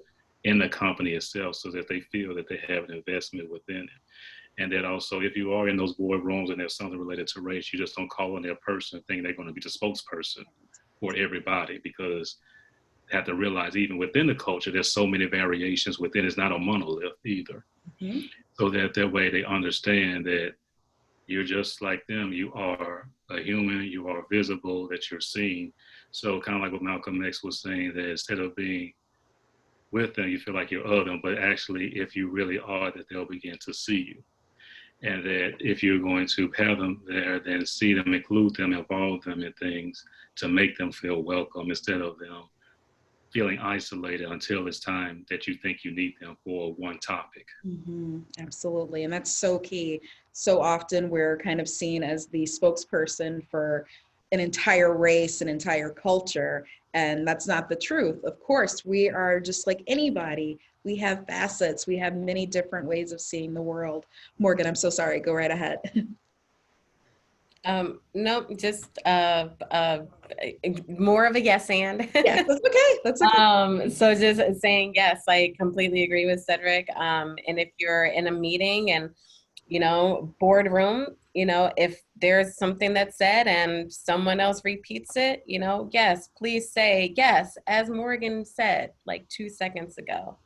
in the company itself, so that they feel that they have an investment within it. And that also, if you are in those boardrooms and there's something related to race, you just don't call on their person thinking they're going to be the spokesperson for everybody, because have to realize even within the culture, there's so many variations within. It's not a monolith either. Mm-hmm. So that way they understand that you're just like them. You are a human. You are visible, that you're seen. So kind of like what Malcolm X was saying, that instead of being with them, you feel like you're of them, but actually if you really are, that they'll begin to see you. And that if you're going to have them there, then see them, include them, involve them in things to make them feel welcome, instead of them feeling isolated until it's time that you think you need them for one topic. Mm-hmm. Absolutely. And that's so key. So often we're kind of seen as the spokesperson for an entire race, an entire culture, and that's not the truth. Of course, we are just like anybody. We have facets. We have many different ways of seeing the world. Morgan, I'm so sorry. Go right ahead. No, just more of a yes and. Yes, that's okay. That's okay. So just saying yes, I completely agree with Cedric. And if you're in a meeting and, you know, boardroom, you know, if there's something that's said and someone else repeats it, you know, yes, please say yes, as Morgan said like 2 seconds ago.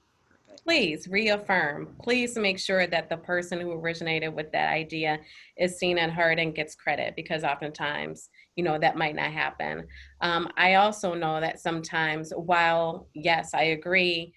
Please reaffirm. Please make sure that the person who originated with that idea is seen and heard and gets credit, because oftentimes, you know, that might not happen. I also know that sometimes, while yes, I agree,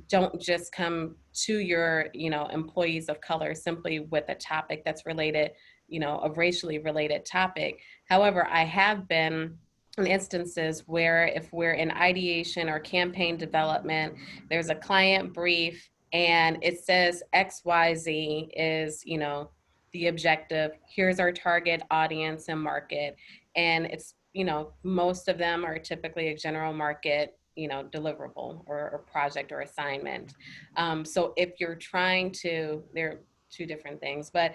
don't just come to your, you know, employees of color simply with a topic that's related, you know, a racially related topic. However, I have been in instances where if we're in ideation or campaign development, there's a client brief and it says XYZ is, you know, the objective. Here's our target audience and market. And it's, you know, most of them are typically a general market, you know, deliverable or project or assignment. So if you're trying to, they're two different things, but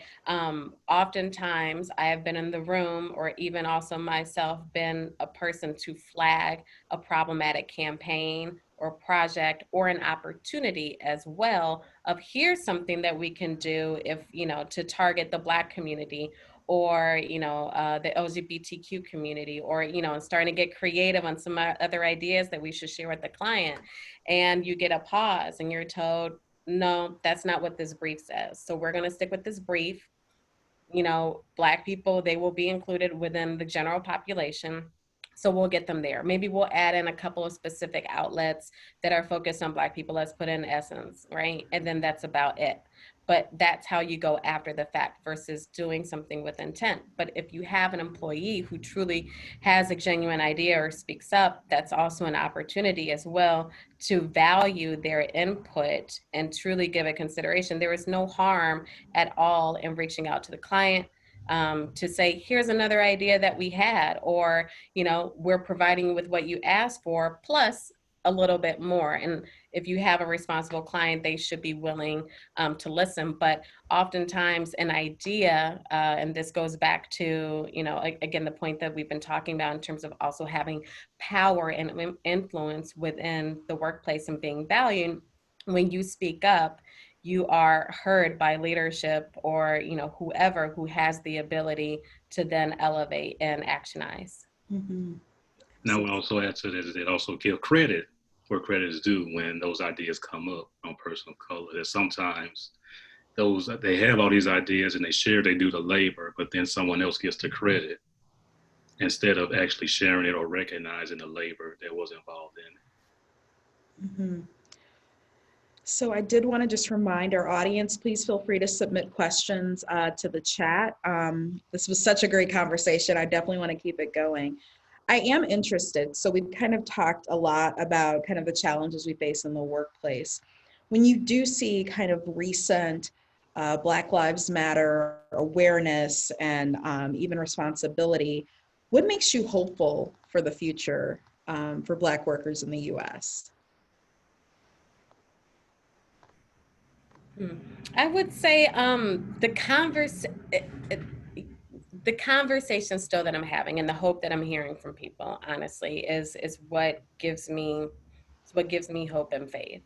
oftentimes I have been in the room, or even also myself been a person to flag a problematic campaign or project or an opportunity as well of here's something that we can do if, you know, to target the Black community, or, you know, the LGBTQ community, or, you know, starting to get creative on some other ideas that we should share with the client. And you get a pause and you're told, no, that's not what this brief says. So we're going to stick with this brief. Black people, they will be included within the general population. So we'll get them there. Maybe we'll add in a couple of specific outlets that are focused on Black people. Let's put in Essence, right? And then that's about it. But that's how you go after the fact versus doing something with intent. But if you have an employee who truly has a genuine idea or speaks up, that's also an opportunity as well to value their input and truly give it consideration. There is no harm at all in reaching out to the client to say, here's another idea that we had, or, we're providing you with what you asked for, plus a little bit more. And if you have a responsible client, they should be willing to listen. But oftentimes an idea, and this goes back to, again, the point that we've been talking about in terms of also having power and influence within the workplace and being valued. When you speak up, you are heard by leadership or, whoever who has the ability to then elevate and actionize. Mm-hmm. Now, I would also add to that is it also give credit where credit is due when those ideas come up on personal color. That sometimes they have all these ideas and they do the labor, but then someone else gets the credit instead of actually sharing it or recognizing the labor that was involved in it. Mm-hmm. So I did want to just remind our audience, please feel free to submit questions to the chat. This was such a great conversation. I definitely want to keep it going. I am interested. So we've kind of talked a lot about kind of the challenges we face in the workplace. When you do see kind of recent Black Lives Matter awareness and even responsibility, what makes you hopeful for the future for Black workers in the U.S.? I would say the conversation still that I'm having and the hope that I'm hearing from people, honestly, is what gives me hope and faith.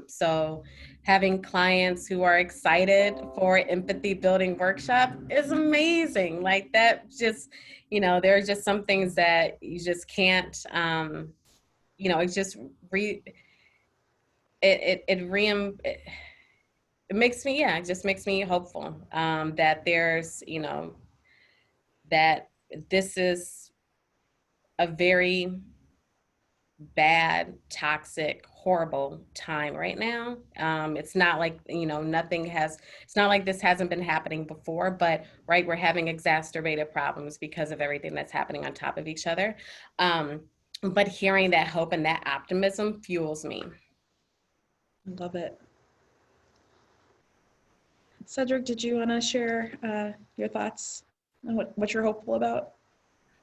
So having clients who are excited for empathy building workshop is amazing. Like that, just there are just some things that you just can't. It's just it makes me, it just makes me hopeful that there's, that this is a very bad, toxic, horrible time right now. It's not like, it's not like this hasn't been happening before, but right, we're having exacerbated problems because of everything that's happening on top of each other. But hearing that hope and that optimism fuels me. I love it. Cedric, did you want to share your thoughts on what you're hopeful about?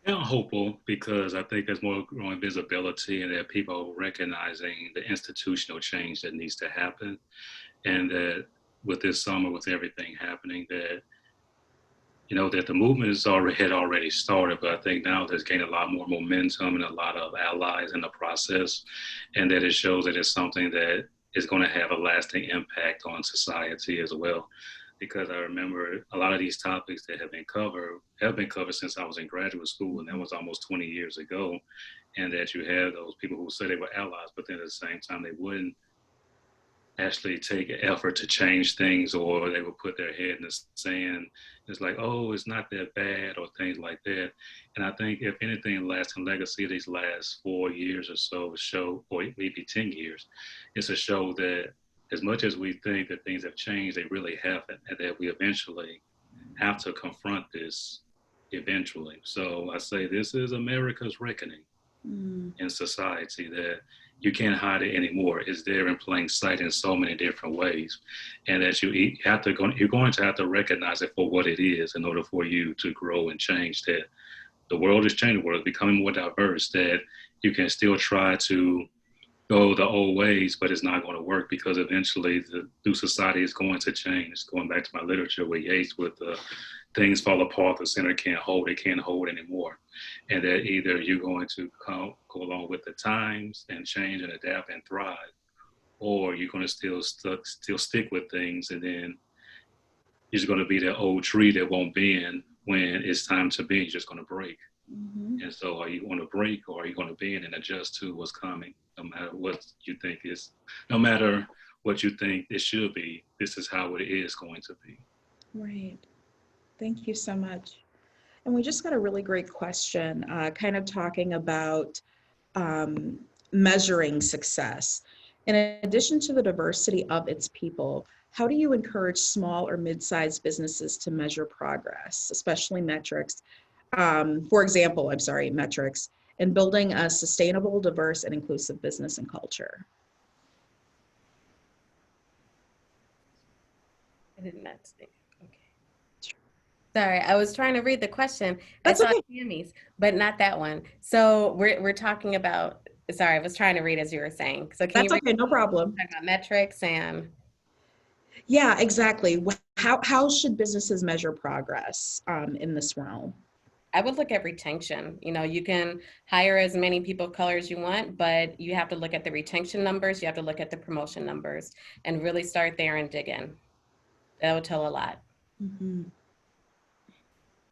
Yeah, I'm hopeful because I think there's more growing visibility and that people are recognizing the institutional change that needs to happen. And that with this summer, with everything happening, that that the movement had already started, but I think now there's gained a lot more momentum and a lot of allies in the process, and that it shows that it's something that is going to have a lasting impact on society as well. Because I remember a lot of these topics that have been covered since I was in graduate school, and that was almost 20 years ago, and that you have those people who say they were allies, but then at the same time they wouldn't actually take an effort to change things, or they would put their head in the sand. It's like, oh, it's not that bad, or things like that. And I think if anything, lasting legacy of these last 4 years or so show, or maybe 10 years, it's a show that as much as we think that things have changed, they really haven't, and that we eventually have to confront this eventually. So I say this is America's reckoning in society, that you can't hide it anymore. It's there in plain sight in so many different ways. And that you're going to have to recognize it for what it is in order for you to grow and change. That the world is changing, the world is becoming more diverse, that you can still try to go the old ways, but it's not going to work because eventually the new society is going to change. Going back to my literature with Yates, with things fall apart, the center can't hold anymore. And that either you're going to go along with the times and change and adapt and thrive, or you're going to still stick with things, and then you're just going to be that old tree that won't bend when it's time to bend. You're just going to break. Mm-hmm. And so are you going to break, or are you going to bend and adjust to what's coming? No matter what you think it should be, this is how it is going to be. Right. Thank you so much. And we just got a really great question, kind of talking about um, measuring success. In addition to the diversity of its people, how do you encourage small or mid-sized businesses to measure progress, especially metrics? For example, I'm sorry, metrics, in building a sustainable, diverse, and inclusive business and culture? I did not speak. Okay. Sorry, I was trying to read the question. That's I saw okay. Tammy's, but not that one. So we're talking about, sorry, I was trying to read as you were saying. So can you That's read okay, no problem. about metrics and Yeah, exactly. How should businesses measure progress in this realm? I would look at retention. You know, you can hire as many people of color as you want, but you have to look at the retention numbers, you have to look at the promotion numbers and really start there and dig in. That will tell a lot. Mhm.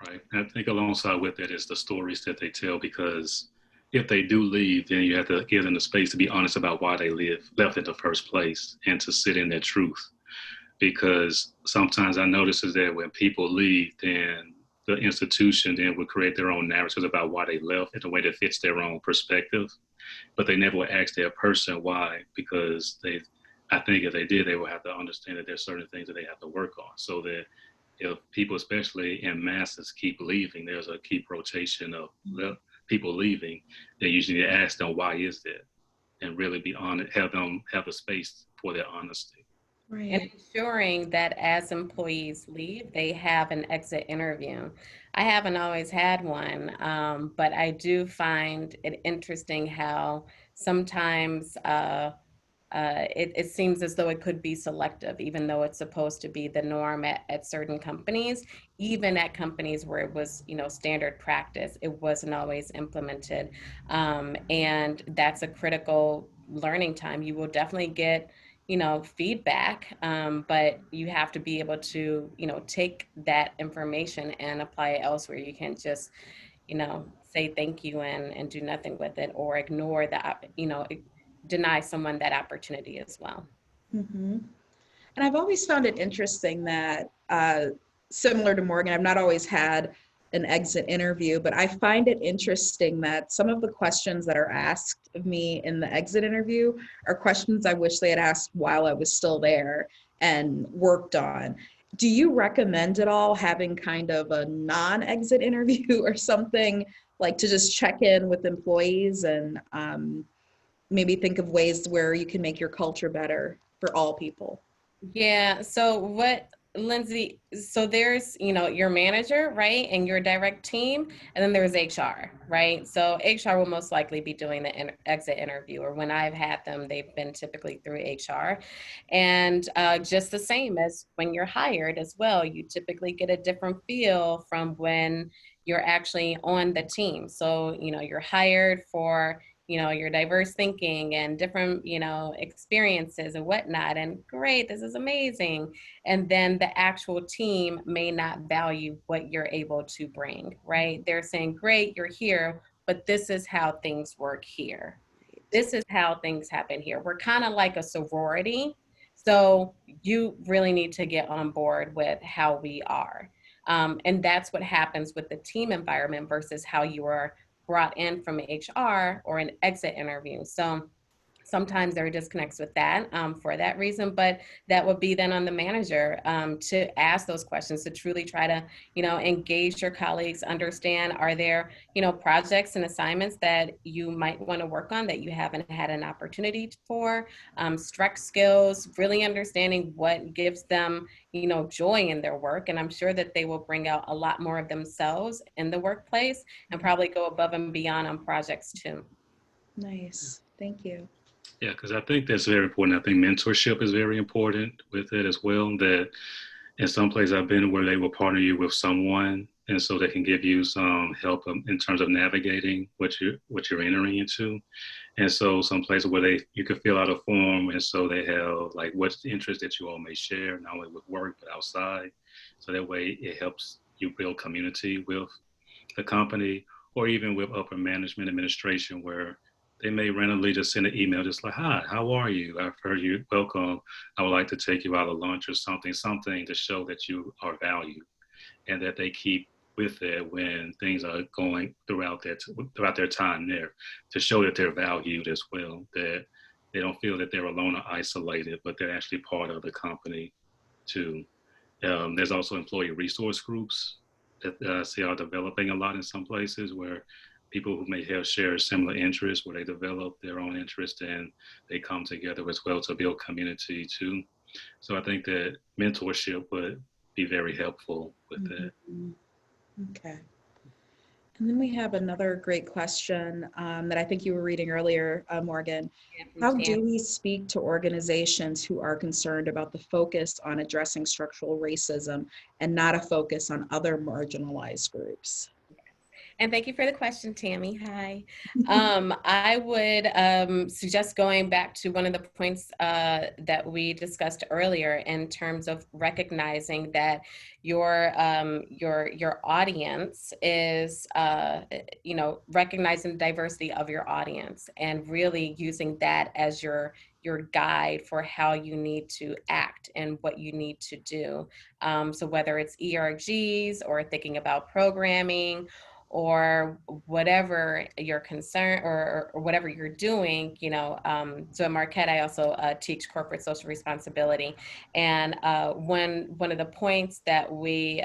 Right. I think alongside with it is the stories that they tell, because if they do leave, then you have to give them the space to be honest about why they left in the first place and to sit in their truth. Because sometimes I notice is that when people leave, then the institution then will create their own narratives about why they left in a way that fits their own perspective, but they never will ask their person why, because I think if they did, they would have to understand that there's certain things that they have to work on, so that if people, especially in masses, keep leaving, there's a keep rotation of people leaving, they usually ask them, why is that? And really be honest, have them have the space for their honesty. And Right. ensuring that as employees leave, they have an exit interview. I haven't always had one, but I do find it interesting how sometimes it seems as though it could be selective, even though it's supposed to be the norm at certain companies, even at companies where it was, you know, standard practice, it wasn't always implemented. And that's a critical learning time. You will definitely get, you know, feedback, but you have to be able to, you know, take that information and apply it elsewhere. You can't just, you know, say thank you and do nothing with it, or ignore that, you know, deny someone that opportunity as well. Mhm. And I've always found it interesting that, similar to Morgan, I've not always had an exit interview, but I find it interesting that some of the questions that are asked of me in the exit interview are questions I wish they had asked while I was still there and worked on. Do you recommend at all having kind of a non-exit interview or something, like to just check in with employees and maybe think of ways where you can make your culture better for all people? Yeah. So what, Lindsay, so there's, you know, your manager, right? And your direct team, and then there's HR, right? So HR will most likely be doing the exit interview, or when I've had them, they've been typically through HR. And just the same as when you're hired as well, you typically get a different feel from when you're actually on the team. So, you know, you're hired for, you know, your diverse thinking and different, you know, experiences and whatnot. And great, this is amazing. And then the actual team may not value what you're able to bring, right? They're saying, great, you're here, but this is how things work here. This is how things happen here. We're kind of like a sorority. So you really need to get on board with how we are. And that's what happens with the team environment versus how you are brought in from HR or an exit interview. So sometimes there are disconnects with that for that reason, but that would be then on the manager to ask those questions, to truly try to, you know, engage your colleagues, understand, are there, you know, projects and assignments that you might want to work on that you haven't had an opportunity for, stretch skills, really understanding what gives them, you know, joy in their work. And I'm sure that they will bring out a lot more of themselves in the workplace and probably go above and beyond on projects too. Nice. Thank you. Yeah, because I think that's very important. I think mentorship is very important with it as well. That in some places I've been where they will partner you with someone, and so they can give you some help in terms of navigating what you're entering into. And so some places where you can fill out a form, and so they have like what's the interest that you all may share, not only with work but outside. So that way it helps you build community with the company, or even with upper management administration, where they may randomly just send an email just like, hi, how are you? I've heard you, welcome. I would like to take you out of lunch or something to show that you are valued. and that they keep with it when things are going throughout their time there, to show that they're valued as well, that they don't feel that they're alone or isolated, but they're actually part of the company too. There's also employee resource groups that I see are developing a lot in some places, where people who may have shared similar interests, where they develop their own interest and they come together as well to build community too. So I think that mentorship would be very helpful with that. Okay. And then we have another great question that I think you were reading earlier, Morgan. How do we speak to organizations who are concerned about the focus on addressing structural racism and not a focus on other marginalized groups? And thank you for the question, Tammy. Hi. I would suggest going back to one of the points that we discussed earlier, in terms of recognizing that your audience is, recognizing the diversity of your audience and really using that as your guide for how you need to act and what you need to do. So whether it's ERGs or thinking about programming, or whatever your concern or whatever you're doing, so at Marquette, I also teach corporate social responsibility. And one of the points that we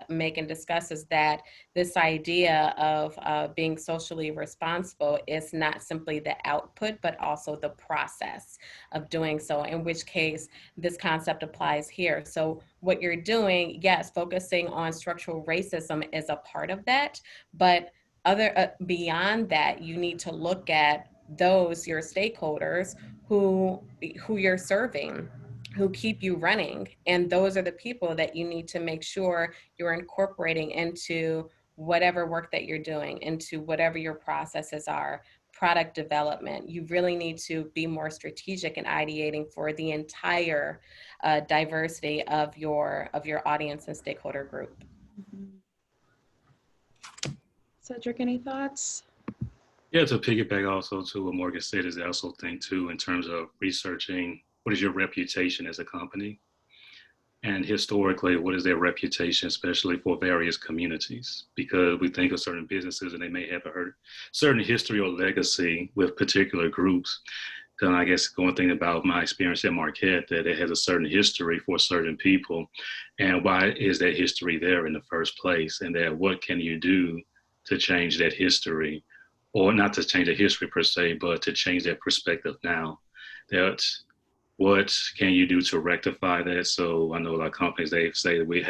make and discuss is that this idea of being socially responsible is not simply the output, but also the process of doing so, in which case this concept applies here. So what you're doing, yes, focusing on structural racism is a part of that, but beyond that, you need to look at those, your stakeholders, who you're serving, who keep you running. And those are the people that you need to make sure you're incorporating into whatever work that you're doing, into whatever your processes are, product development. You really need to be more strategic in ideating for the entire diversity of your audience and stakeholder group. Cedric, any thoughts? Yeah, to piggyback also to what Morgan said, is I also think too, in terms of researching what is your reputation as a company, and historically, what is their reputation, especially for various communities? Because we think of certain businesses and they may have a certain history or legacy with particular groups. Then I guess one thing about my experience at Marquette, that it has a certain history for certain people, and why is that history there in the first place? And that what can you do to change that history, or not to change the history per se, but to change that perspective now? That what can you do to rectify that? So I know a lot of companies, they say that we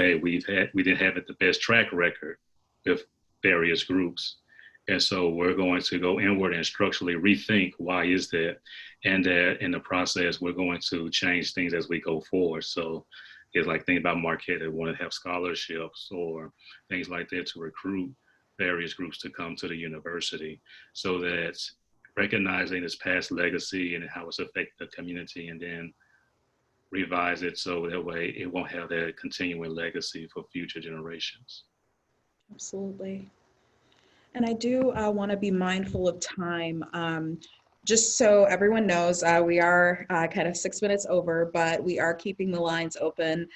didn't have the best track record with various groups. And so we're going to go inward and structurally rethink why is that, and that in the process, we're going to change things as we go forward. So it's like thinking about Marquette, that want to have scholarships or things like that to recruit various groups to come to the university, so that recognizing its past legacy and how it's affected the community, and then revise it so that way it won't have that continuing legacy for future generations. Absolutely. And I do want to be mindful of time. Just so everyone knows, we are kind of 6 minutes over, but we are keeping the lines open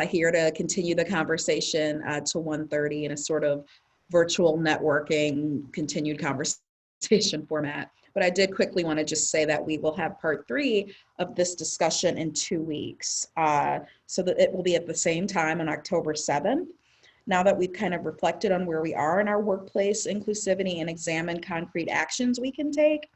here to continue the conversation to 1:30 in a sort of virtual networking, continued conversation format. But I did quickly want to just say that we will have part 3 of this discussion in 2 weeks. So that it will be at the same time on October 7th. Now that we've kind of reflected on where we are in our workplace inclusivity and examined concrete actions we can take,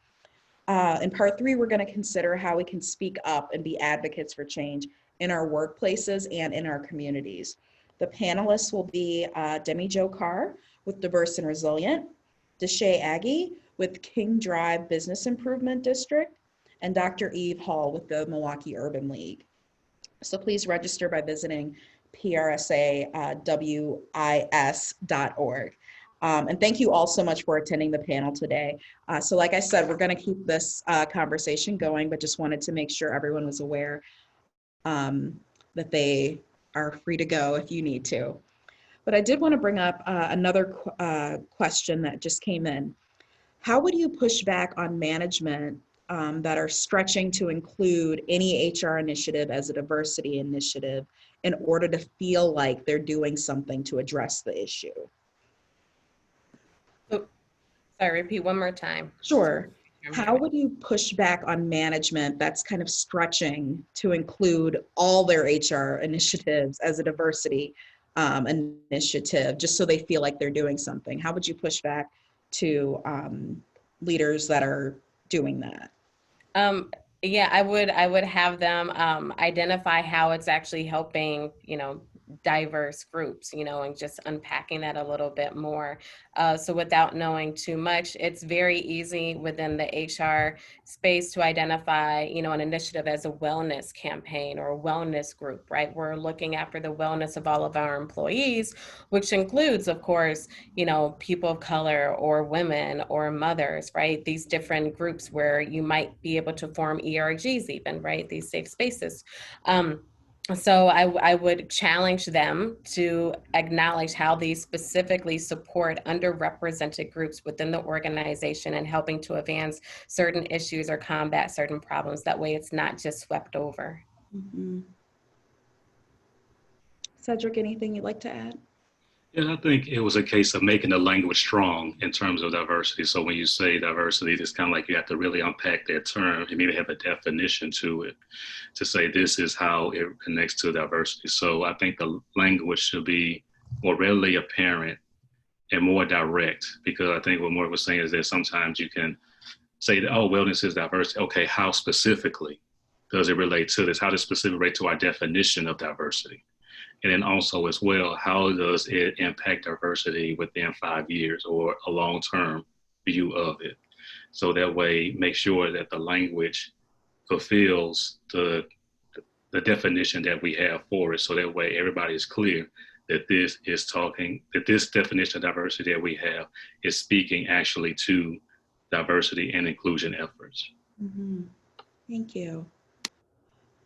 in part 3, we're going to consider how we can speak up and be advocates for change in our workplaces and in our communities. The panelists will be Demi Jo Carr with Diverse and Resilient, Deshae Aggie with King Drive Business Improvement District, and Dr. Eve Hall with the Milwaukee Urban League. So please register by visiting prsawis.org. And thank you all so much for attending the panel today. So like I said, we're going to keep this conversation going, but just wanted to make sure everyone was aware that they are free to go if you need to. But I did want to bring up another question that just came in. How would you push back on management that are stretching to include any HR initiative as a diversity initiative in order to feel like they're doing something to address the issue? Sorry, repeat one more time. Sure. How would you push back on management that's kind of stretching to include all their HR initiatives as a diversity initiative, just so they feel like they're doing something? How would you push back to leaders that are doing that? Yeah, I would have them identify how it's actually helping, diverse groups, and just unpacking that a little bit more. So without knowing too much, it's very easy within the HR space to identify, an initiative as a wellness campaign or a wellness group, right? We're looking after the wellness of all of our employees, which includes, of course, people of color or women or mothers, right? These different groups where you might be able to form ERGs even, right? These safe spaces. So I would challenge them to acknowledge how these specifically support underrepresented groups within the organization and helping to advance certain issues or combat certain problems. That way it's not just swept over. Mm-hmm. Cedric, anything you'd like to add? Yeah, I think it was a case of making the language strong in terms of diversity. So when you say diversity, it's kind of like you have to really unpack that term and maybe have a definition to it to say this is how it connects to diversity. So I think the language should be more readily apparent and more direct, because I think what Morgan was saying is that sometimes you can say that, oh, wellness is diversity. Okay, how specifically does it relate to this? How does it specifically relate to our definition of diversity? And then also as well, how does it impact diversity within 5 years or a long-term view of it? So that way, make sure that the language fulfills the definition that we have for it. So that way everybody is clear that this definition of diversity that we have is speaking actually to diversity and inclusion efforts. Mm-hmm. Thank you.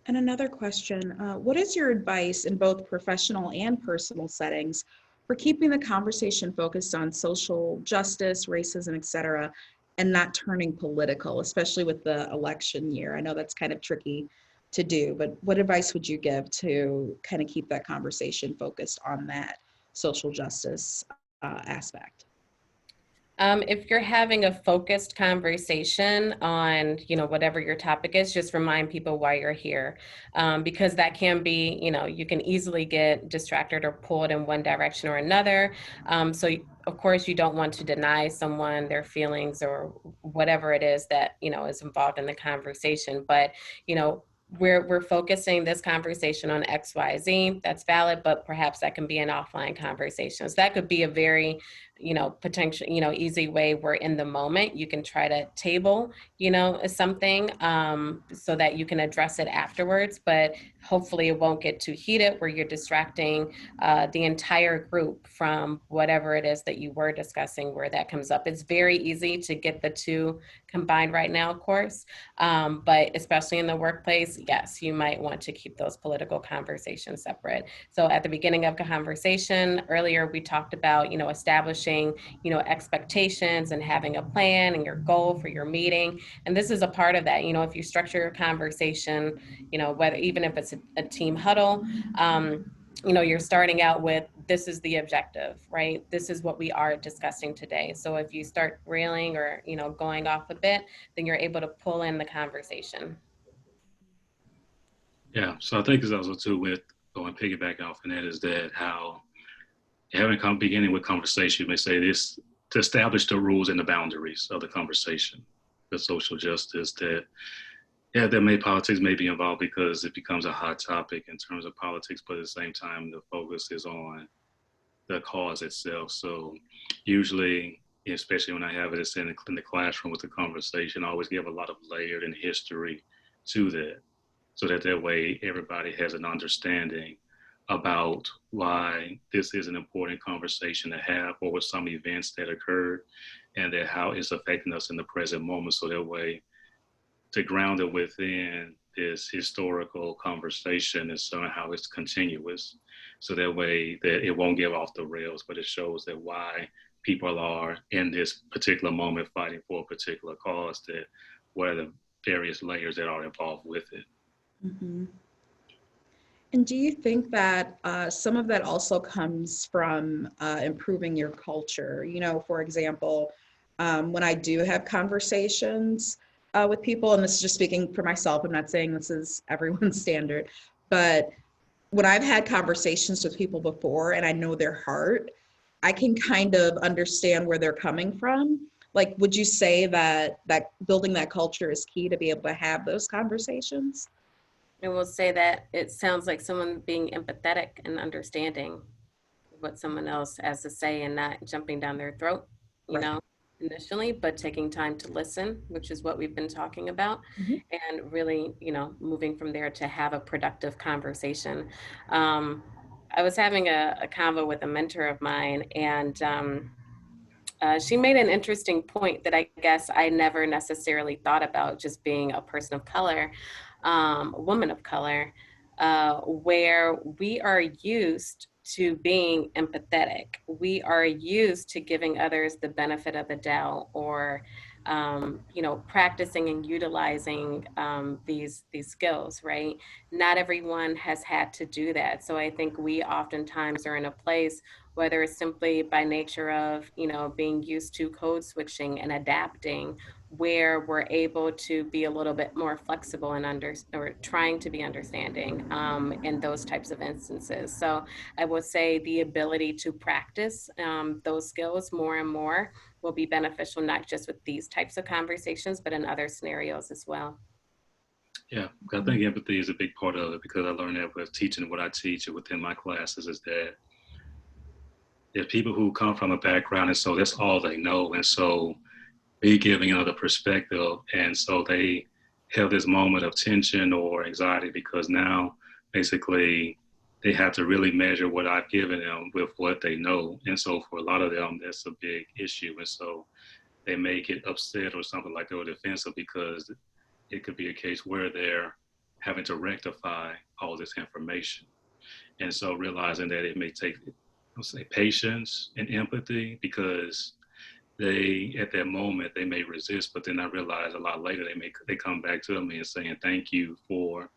And another question, what is your advice in both professional and personal settings for keeping the conversation focused on social justice, racism, et cetera, and not turning political, especially with the election year? I know that's kind of tricky to do, but what advice would you give to kind of keep that conversation focused on that social justice aspect? If you're having a focused conversation on, whatever your topic is, just remind people why you're here, because that can be, you can easily get distracted or pulled in one direction or another. So of course you don't want to deny someone their feelings or whatever it is that, is involved in the conversation, but, we're focusing this conversation on XYZ. That's valid, but perhaps that can be an offline conversation. So that could be a very, potential, easy way where in the moment you can try to table, something so that you can address it afterwards, but hopefully it won't get too heated where you're distracting the entire group from whatever it is that you were discussing where that comes up. It's very easy to get the two combined right now, of course, but especially in the workplace, yes, you might want to keep those political conversations separate. So at the beginning of the conversation earlier, we talked about, establishing, expectations and having a plan and your goal for your meeting. And this is a part of that. If you structure your conversation, whether even if it's a team huddle, you're starting out with, this is the objective, right? This is what we are discussing today. So if you start railing or, going off a bit, then you're able to pull in the conversation. Yeah, so I think it's also too with going piggyback off, and that is that how beginning with conversation, you may say this to establish the rules and the boundaries of the conversation, the social justice that, yeah, politics may be involved because it becomes a hot topic in terms of politics, but at the same time, the focus is on the cause itself. So usually, especially when I have it in the classroom with the conversation, I always give a lot of layered and history to that, so that way everybody has an understanding about why this is an important conversation to have, or with some events that occurred, and that how it's affecting us in the present moment. So that way, to ground it within this historical conversation and somehow it's continuous. So that way that it won't give off the rails, but it shows that why people are in this particular moment fighting for a particular cause, that what are the various layers that are involved with it. Mm-hmm. And do you think that some of that also comes from improving your culture? You know, for example, when I do have conversations with people, and this is just speaking for myself, I'm not saying this is everyone's standard, but when I've had conversations with people before and I know their heart, I can kind of understand where they're coming from. Like, would you say that building that culture is key to be able to have those conversations? I will say that it sounds like someone being empathetic and understanding what someone else has to say and not jumping down their throat, you Right. know, initially, but taking time to listen, which is what we've been talking about, Mhm. and really, moving from there to have a productive conversation. Um, I was having a convo with a mentor of mine, and she made an interesting point that I guess I never necessarily thought about, just being a person of color, a woman of color, where we are used to being empathetic. We are used to giving others the benefit of the doubt, or practicing and utilizing these skills, right? Not everyone has had to do that. So I think we oftentimes are in a place, whether it's simply by nature of, being used to code switching and adapting, where we're able to be a little bit more flexible and or trying to be understanding in those types of instances. So I would say the ability to practice those skills more and more will be beneficial, not just with these types of conversations, but in other scenarios as well. Yeah, I think empathy is a big part of it, because I learned that with teaching what I teach within my classes, is that there's people who come from a background and so that's all they know. And so me giving another perspective, and so they have this moment of tension or anxiety, because now basically they have to really measure what I've given them with what they know. And so for a lot of them, that's a big issue. And so they may get upset or something like that, or defensive, because it could be a case where they're having to rectify all this information. And so realizing that it may take, I'll say, patience and empathy, because they, at that moment, they may resist, but then I realize a lot later they come back to me and saying thank you for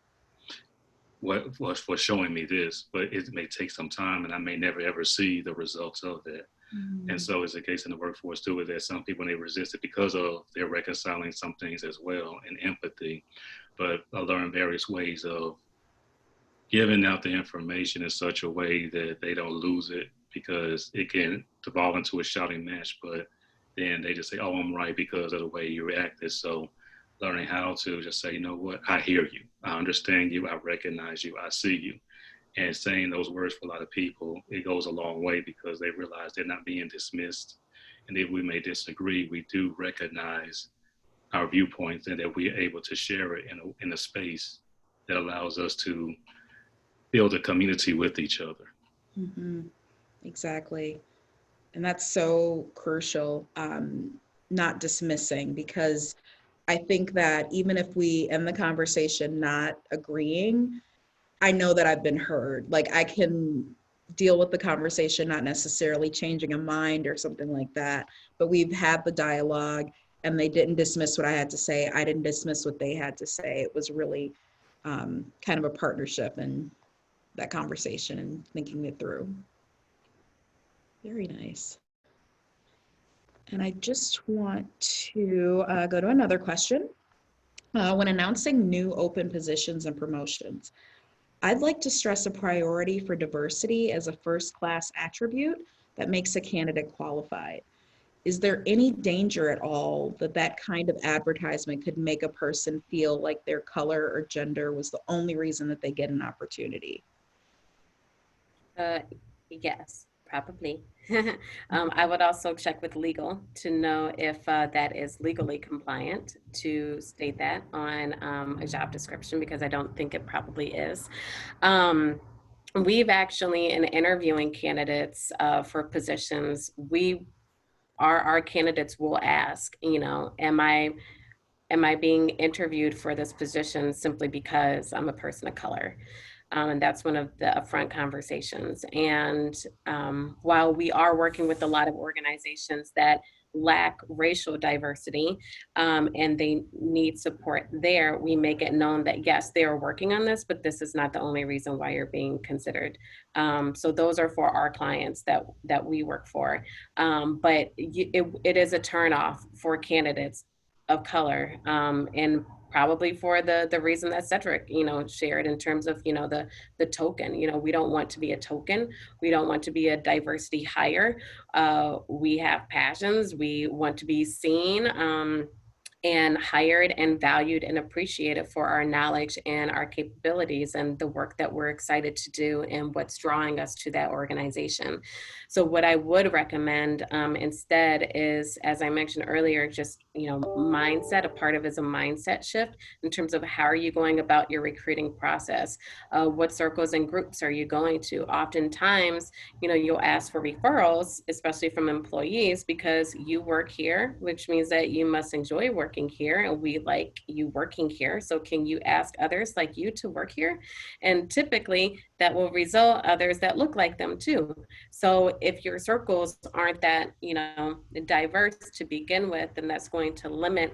for showing me this, but it may take some time and I may never ever see the results of that. And so it's a case in the workforce too, where there's some people, when they resist it because of they're reconciling some things as well, and empathy. But I learned various ways of giving out the information in such a way that they don't lose it, because it can devolve into a shouting match, but then they just say, oh, I'm right because of the way you reacted. So learning how to just say, you know what, I hear you, I understand you, I recognize you, I see you. And saying those words for a lot of people, it goes a long way, because they realize they're not being dismissed. And if we may disagree, we do recognize our viewpoints, and that we are able to share it in a space that allows us to build a community with each other. Mm-hmm. Exactly. And that's so crucial, not dismissing, because I think that even if we end the conversation not agreeing, I know that I've been heard. Like, I can deal with the conversation, not necessarily changing a mind or something like that, but we've had the dialogue and they didn't dismiss what I had to say. I didn't dismiss what they had to say. It was really kind of a partnership in that conversation and thinking it through. Very nice. And I just want to go to another question. When announcing new open positions and promotions, I'd like to stress a priority for diversity as a first-class attribute that makes a candidate qualified. Is there any danger at all that that kind of advertisement could make a person feel like their color or gender was the only reason that they get an opportunity? Yes, probably. I would also check with legal to know if that is legally compliant to state that on a job description, because I don't think it probably is. We've actually, in interviewing candidates for positions, our candidates will ask, am I being interviewed for this position simply because I'm a person of color? And that's one of the upfront conversations. And while we are working with a lot of organizations that lack racial diversity and they need support there, we make it known that yes, they are working on this, but this is not the only reason why you're being considered. So those are for our clients that we work for. But it is a turnoff for candidates of color, and probably for the reason that Cedric, shared in terms of, the token. We don't want to be a token. We don't want to be a diversity hire. We have passions. We want to be seen. And hired and valued and appreciated for our knowledge and our capabilities and the work that we're excited to do and what's drawing us to that organization. So what I would recommend instead is, as I mentioned earlier, just, mindset. A part of it is a mindset shift in terms of how are you going about your recruiting process? What circles and groups are you going to? Oftentimes, you'll ask for referrals, especially from employees, because you work here, which means that you must enjoy working here and we like you working here. So can you ask others like you to work here? And typically that will result others that look like them too. So if your circles aren't that, diverse to begin with, then that's going to limit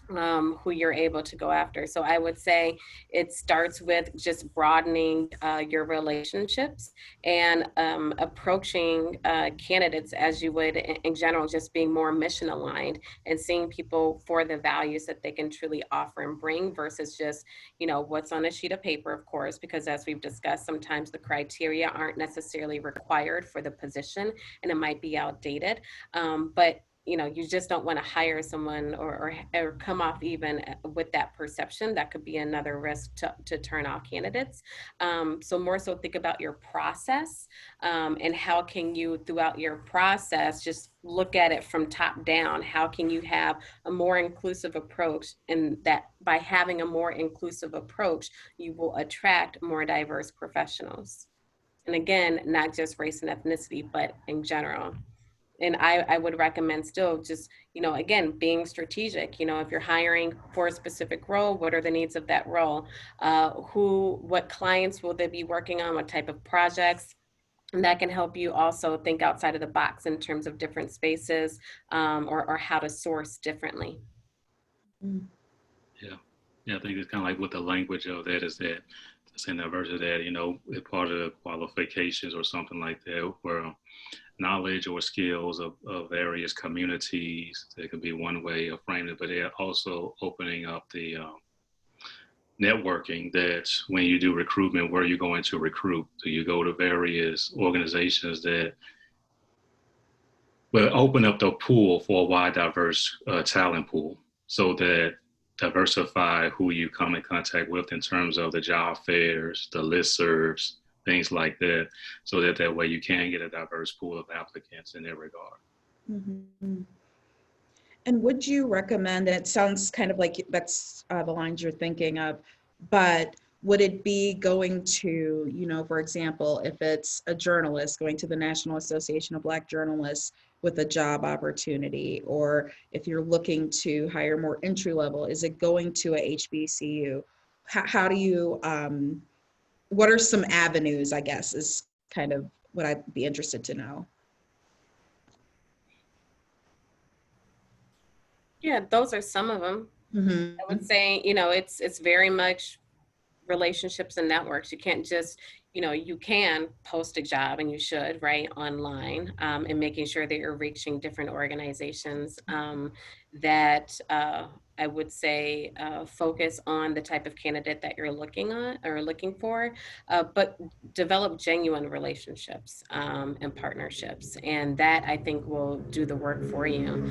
who you're able to go after. So I would say it starts with just broadening your relationships and approaching candidates as you would in general, just being more mission aligned and seeing people for the values that they can truly offer and bring versus just, what's on a sheet of paper, of course, because as we've discussed, sometimes the criteria aren't necessarily required for the position and it might be outdated. But you just don't want to hire someone or come off even with that perception. That could be another risk to turn off candidates. So more so think about your process and how can you throughout your process just look at it from top down. How can you have a more inclusive approach, and that by having a more inclusive approach, you will attract more diverse professionals. And again, not just race and ethnicity, but in general. And I would recommend still just, again, being strategic. If you're hiring for a specific role, what are the needs of that role? What clients will they be working on? What type of projects? And that can help you also think outside of the box in terms of different spaces or how to source differently. Yeah, I think it's kind of like what the language of that is that, saying that versus that, it's part of the qualifications or something like that, where knowledge or skills of various communities. That could be one way of framing it, but they're also opening up the networking that when you do recruitment, where are you going to recruit? Do you go to various organizations that will open up the pool for a wide, diverse talent pool so that diversify who you come in contact with in terms of the job fairs, the listservs, things like that, so that way you can get a diverse pool of applicants in that regard. Mm-hmm. And would you recommend, and it sounds kind of like that's the lines you're thinking of, but would it be going to, for example, if it's a journalist going to the National Association of Black Journalists with a job opportunity, or if you're looking to hire more entry level, is it going to a HBCU? How do you, what are some avenues, I guess, is kind of what I'd be interested to know. Yeah, those are some of them. Mm-hmm. I would say, it's very much relationships and networks. You can't just, you can post a job, and you should, right, online, and making sure that you're reaching different organizations that I would say focus on the type of candidate that you're looking for, but develop genuine relationships and partnerships. And that, I think, will do the work for you.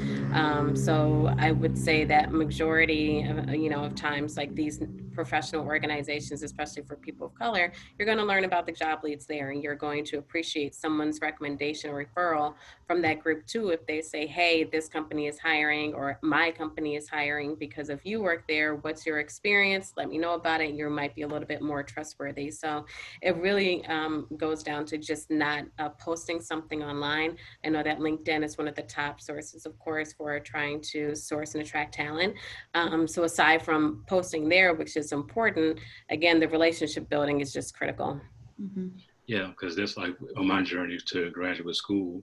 So I would say that majority of times, like these professional organizations, especially for people of color, you're going to learn about the job leads there, and you're going to appreciate someone's recommendation or referral from that group too. If they say, hey, this company is hiring, or my company is hiring because if you work there, what's your experience? Let me know about it. You might be a little bit more trustworthy. So it really goes down to just not posting something online. I know that LinkedIn is one of the top sources, of course, for trying to source and attract talent. So aside from posting there, which is important, again, the relationship building is just critical. Mm-hmm. Yeah, because that's like on my journey to graduate school.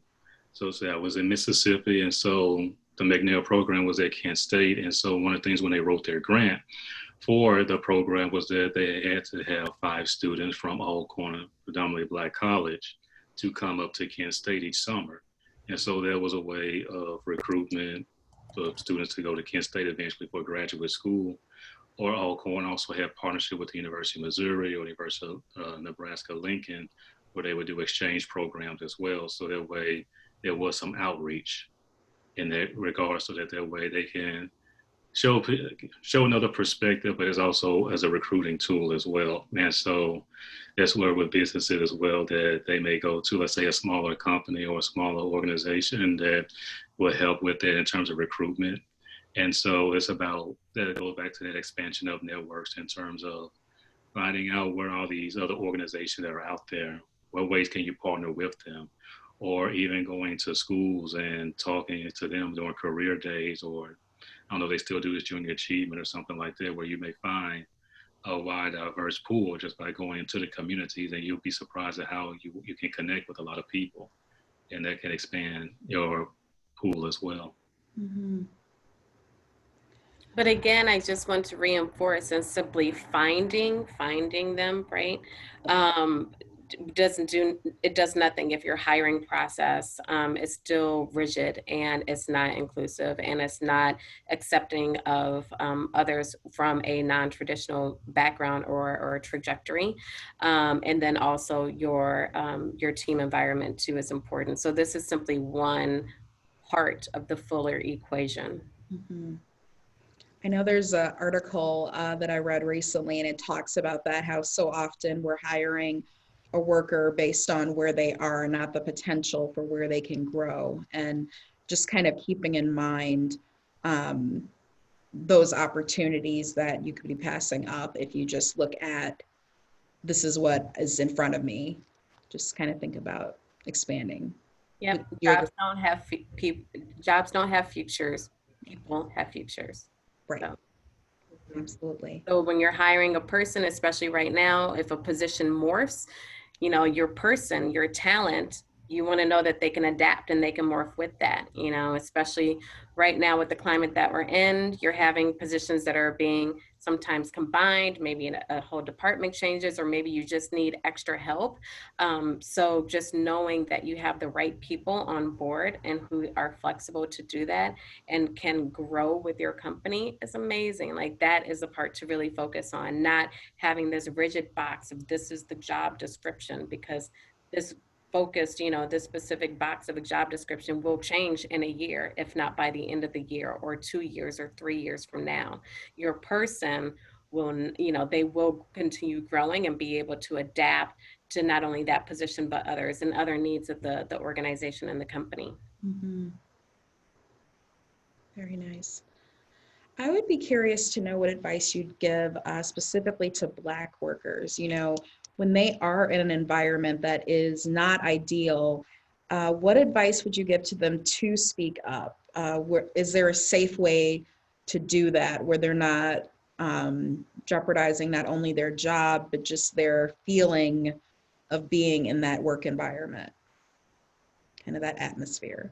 So say I was in Mississippi, and so the McNair program was at Kent State. And so one of the things when they wrote their grant for the program was that they had to have 5 students from Alcorn, predominantly Black college, to come up to Kent State each summer. And so there was a way of recruitment of students to go to Kent State eventually for graduate school. Or Alcorn also had partnership with the University of Missouri or the University of Nebraska-Lincoln, where they would do exchange programs as well. So that way there was some outreach in that regard, so that way they can show another perspective, but it's also as a recruiting tool as well. And so that's where with businesses as well, that they may go to, let's say, a smaller company or a smaller organization that will help with that in terms of recruitment. And so it's about, that goes back to that expansion of networks in terms of finding out where all these other organizations that are out there, what ways can you partner with them, or even going to schools and talking to them during career days, or I don't know if they still do this junior achievement or something like that, where you may find a wide, diverse pool just by going into the communities, and you'll be surprised at how you can connect with a lot of people, and that can expand your pool as well. Mm-hmm. But again, I just want to reinforce, and simply finding them, right? It does nothing if your hiring process is still rigid and it's not inclusive and it's not accepting of others from a non-traditional background or trajectory. And then also your team environment too is important. So this is simply one part of the fuller equation. Mm-hmm. I know there's an article that I read recently, and it talks about that, how so often we're hiring a worker based on where they are, not the potential for where they can grow, and just kind of keeping in mind those opportunities that you could be passing up if you just look at, this is what is in front of me. Just kind of think about expanding. Yep, jobs don't have futures. People have futures. Right. So. Absolutely. So when you're hiring a person, especially right now, if a position morphs, your person, your talent, you want to know that they can adapt and they can morph with that, especially right now with the climate that we're in. You're having positions that are being sometimes combined, maybe a whole department changes, or maybe you just need extra help. So just knowing that you have the right people on board and who are flexible to do that and can grow with your company is amazing. Like, that is the part to really focus on, not having this rigid box of this is the job description, because this focused, this specific box of a job description will change in a year, if not by the end of the year, or 2 years or 3 years from now. Your person will, they will continue growing and be able to adapt to not only that position, but others and other needs of the organization and the company. Mm-hmm. Very nice. I would be curious to know what advice you'd give specifically to Black workers, when they are in an environment that is not ideal. What advice would you give to them to speak up? Is there a safe way to do that where they're not jeopardizing not only their job, but just their feeling of being in that work environment, kind of that atmosphere?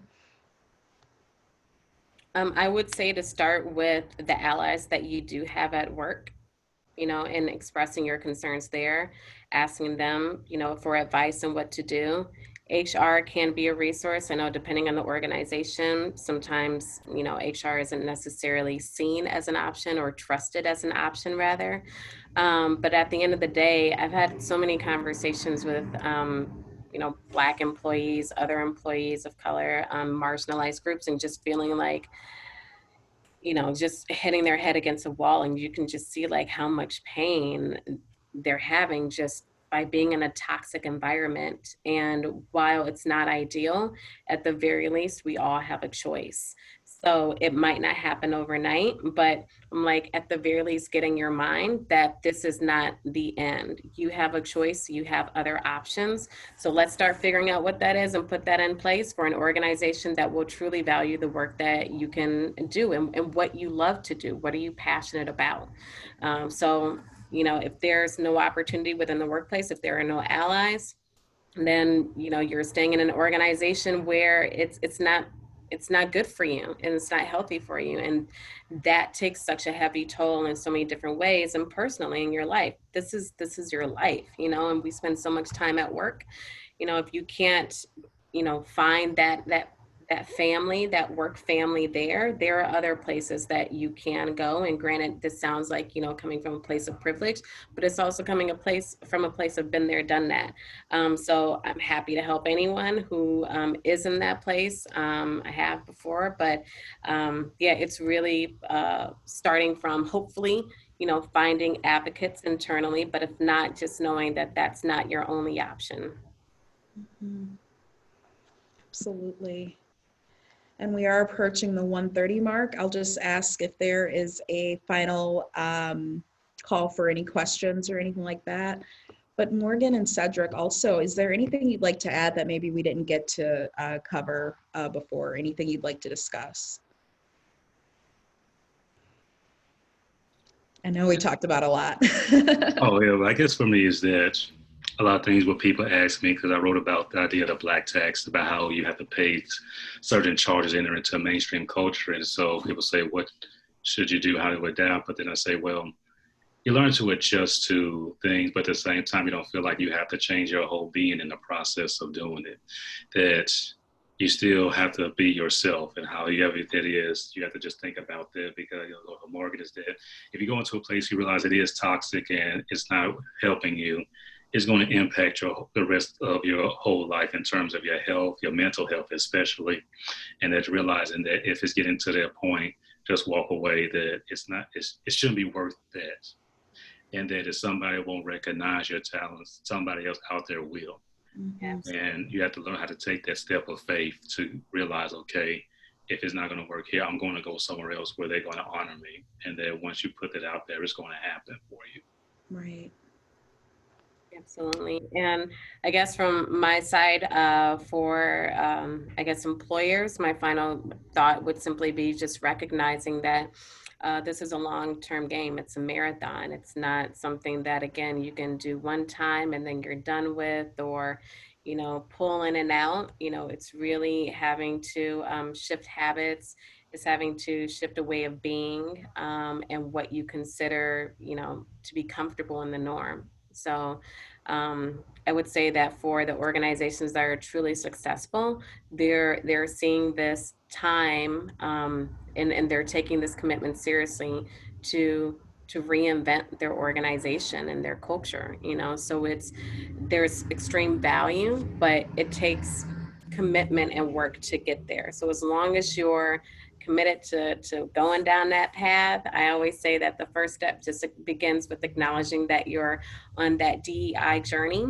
I would say to start with the allies that you do have at work, and expressing your concerns there, asking them, for advice on what to do. HR can be a resource. I know depending on the organization, sometimes, HR isn't necessarily seen as an option or trusted as an option rather. But at the end of the day, I've had so many conversations with, Black employees, other employees of color, marginalized groups, and just feeling like, just hitting their head against a wall, and you can just see like how much pain they're having just by being in a toxic environment. And while it's not ideal, at the very least, we all have a choice. So it might not happen overnight, but I'm like, at the very least, getting your mind that this is not the end. You have a choice, you have other options. So let's start figuring out what that is and put that in place for an organization that will truly value the work that you can do and what you love to do. What are you passionate about? So, if there's no opportunity within the workplace, if there are no allies, then, you're staying in an organization where it's not it's not good for you and it's not healthy for you. And that takes such a heavy toll in so many different ways and personally in your life. This is your life, you know, and we spend so much time at work. You know, if you can't, you know, find that family, that work family there are other places that you can go. And granted, this sounds like, you know, coming from a place of privilege, but it's also coming from a place of been there, done that. So I'm happy to help anyone who is in that place. I have before, but yeah, it's really starting from hopefully, you know, finding advocates internally, but if not, just knowing that that's not your only option. Mhm. Absolutely. And we are approaching the 1:30 mark. I'll just ask if there is a final call for any questions or anything like that. But Morgan and Cedric, also, is there anything you'd like to add that maybe we didn't get to cover before? Anything you'd like to discuss? I know we talked about a lot. Oh, yeah. Well, I guess for me is that a lot of things what people ask me, because I wrote about the idea of the black tax, about how you have to pay certain charges enter into mainstream culture. And so people say, what should you do? How do you adapt? But then I say, well, you learn to adjust to things, but at the same time, you don't feel like you have to change your whole being in the process of doing it. That you still have to be yourself, and however that is, you have to just think about that, because the market is that if you go into a place you realize it is toxic and it's not helping you, it's going to impact the rest of your whole life in terms of your health, your mental health especially, and that's realizing that if it's getting to that point, just walk away. That it shouldn't be worth that, and that if somebody won't recognize your talents, somebody else out there will. Mhm. And you have to learn how to take that step of faith to realize, okay, if it's not going to work here, I'm going to go somewhere else where they're going to honor me. And then once you put it out there, it's going to happen for you. Right. Absolutely. And I guess from my side, for I guess employers, my final thought would simply be just recognizing that this is a long-term game. It's a marathon. It's not something that, again, you can do one time and then you're done with, or, you know, pull in and out. You know, it's really having to shift habits. It's having to shift a way of being, and what you consider, you know, to be comfortable in the norm. So I would say that for the organizations that are truly successful, they're seeing this time, and they're taking this commitment seriously to reinvent their organization and their culture. You know, so there's extreme value, but it takes commitment and work to get there. So as long as you're committed to going down that path, I always say that the first step just begins with acknowledging that you're on that DEI journey,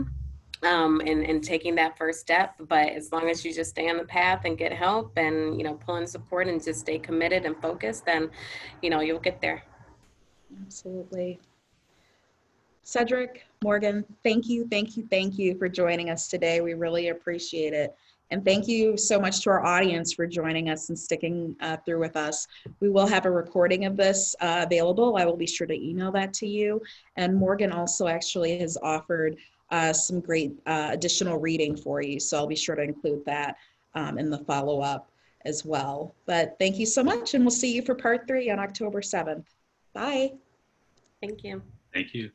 and taking that first step. But as long as you just stay on the path and get help and, you know, pull in support and just stay committed and focused, then, you know, you'll get there. Absolutely. Cedric, Morgan, thank you for joining us today. We really appreciate it. And thank you so much to our audience for joining us and sticking through with us. We will have a recording of this available. I will be sure to email that to you. And Morgan also actually has offered some great additional reading for you. So I'll be sure to include that in the follow-up as well. But thank you so much, and we'll see you for part 3 on October 7th. Bye. Thank you. Thank you.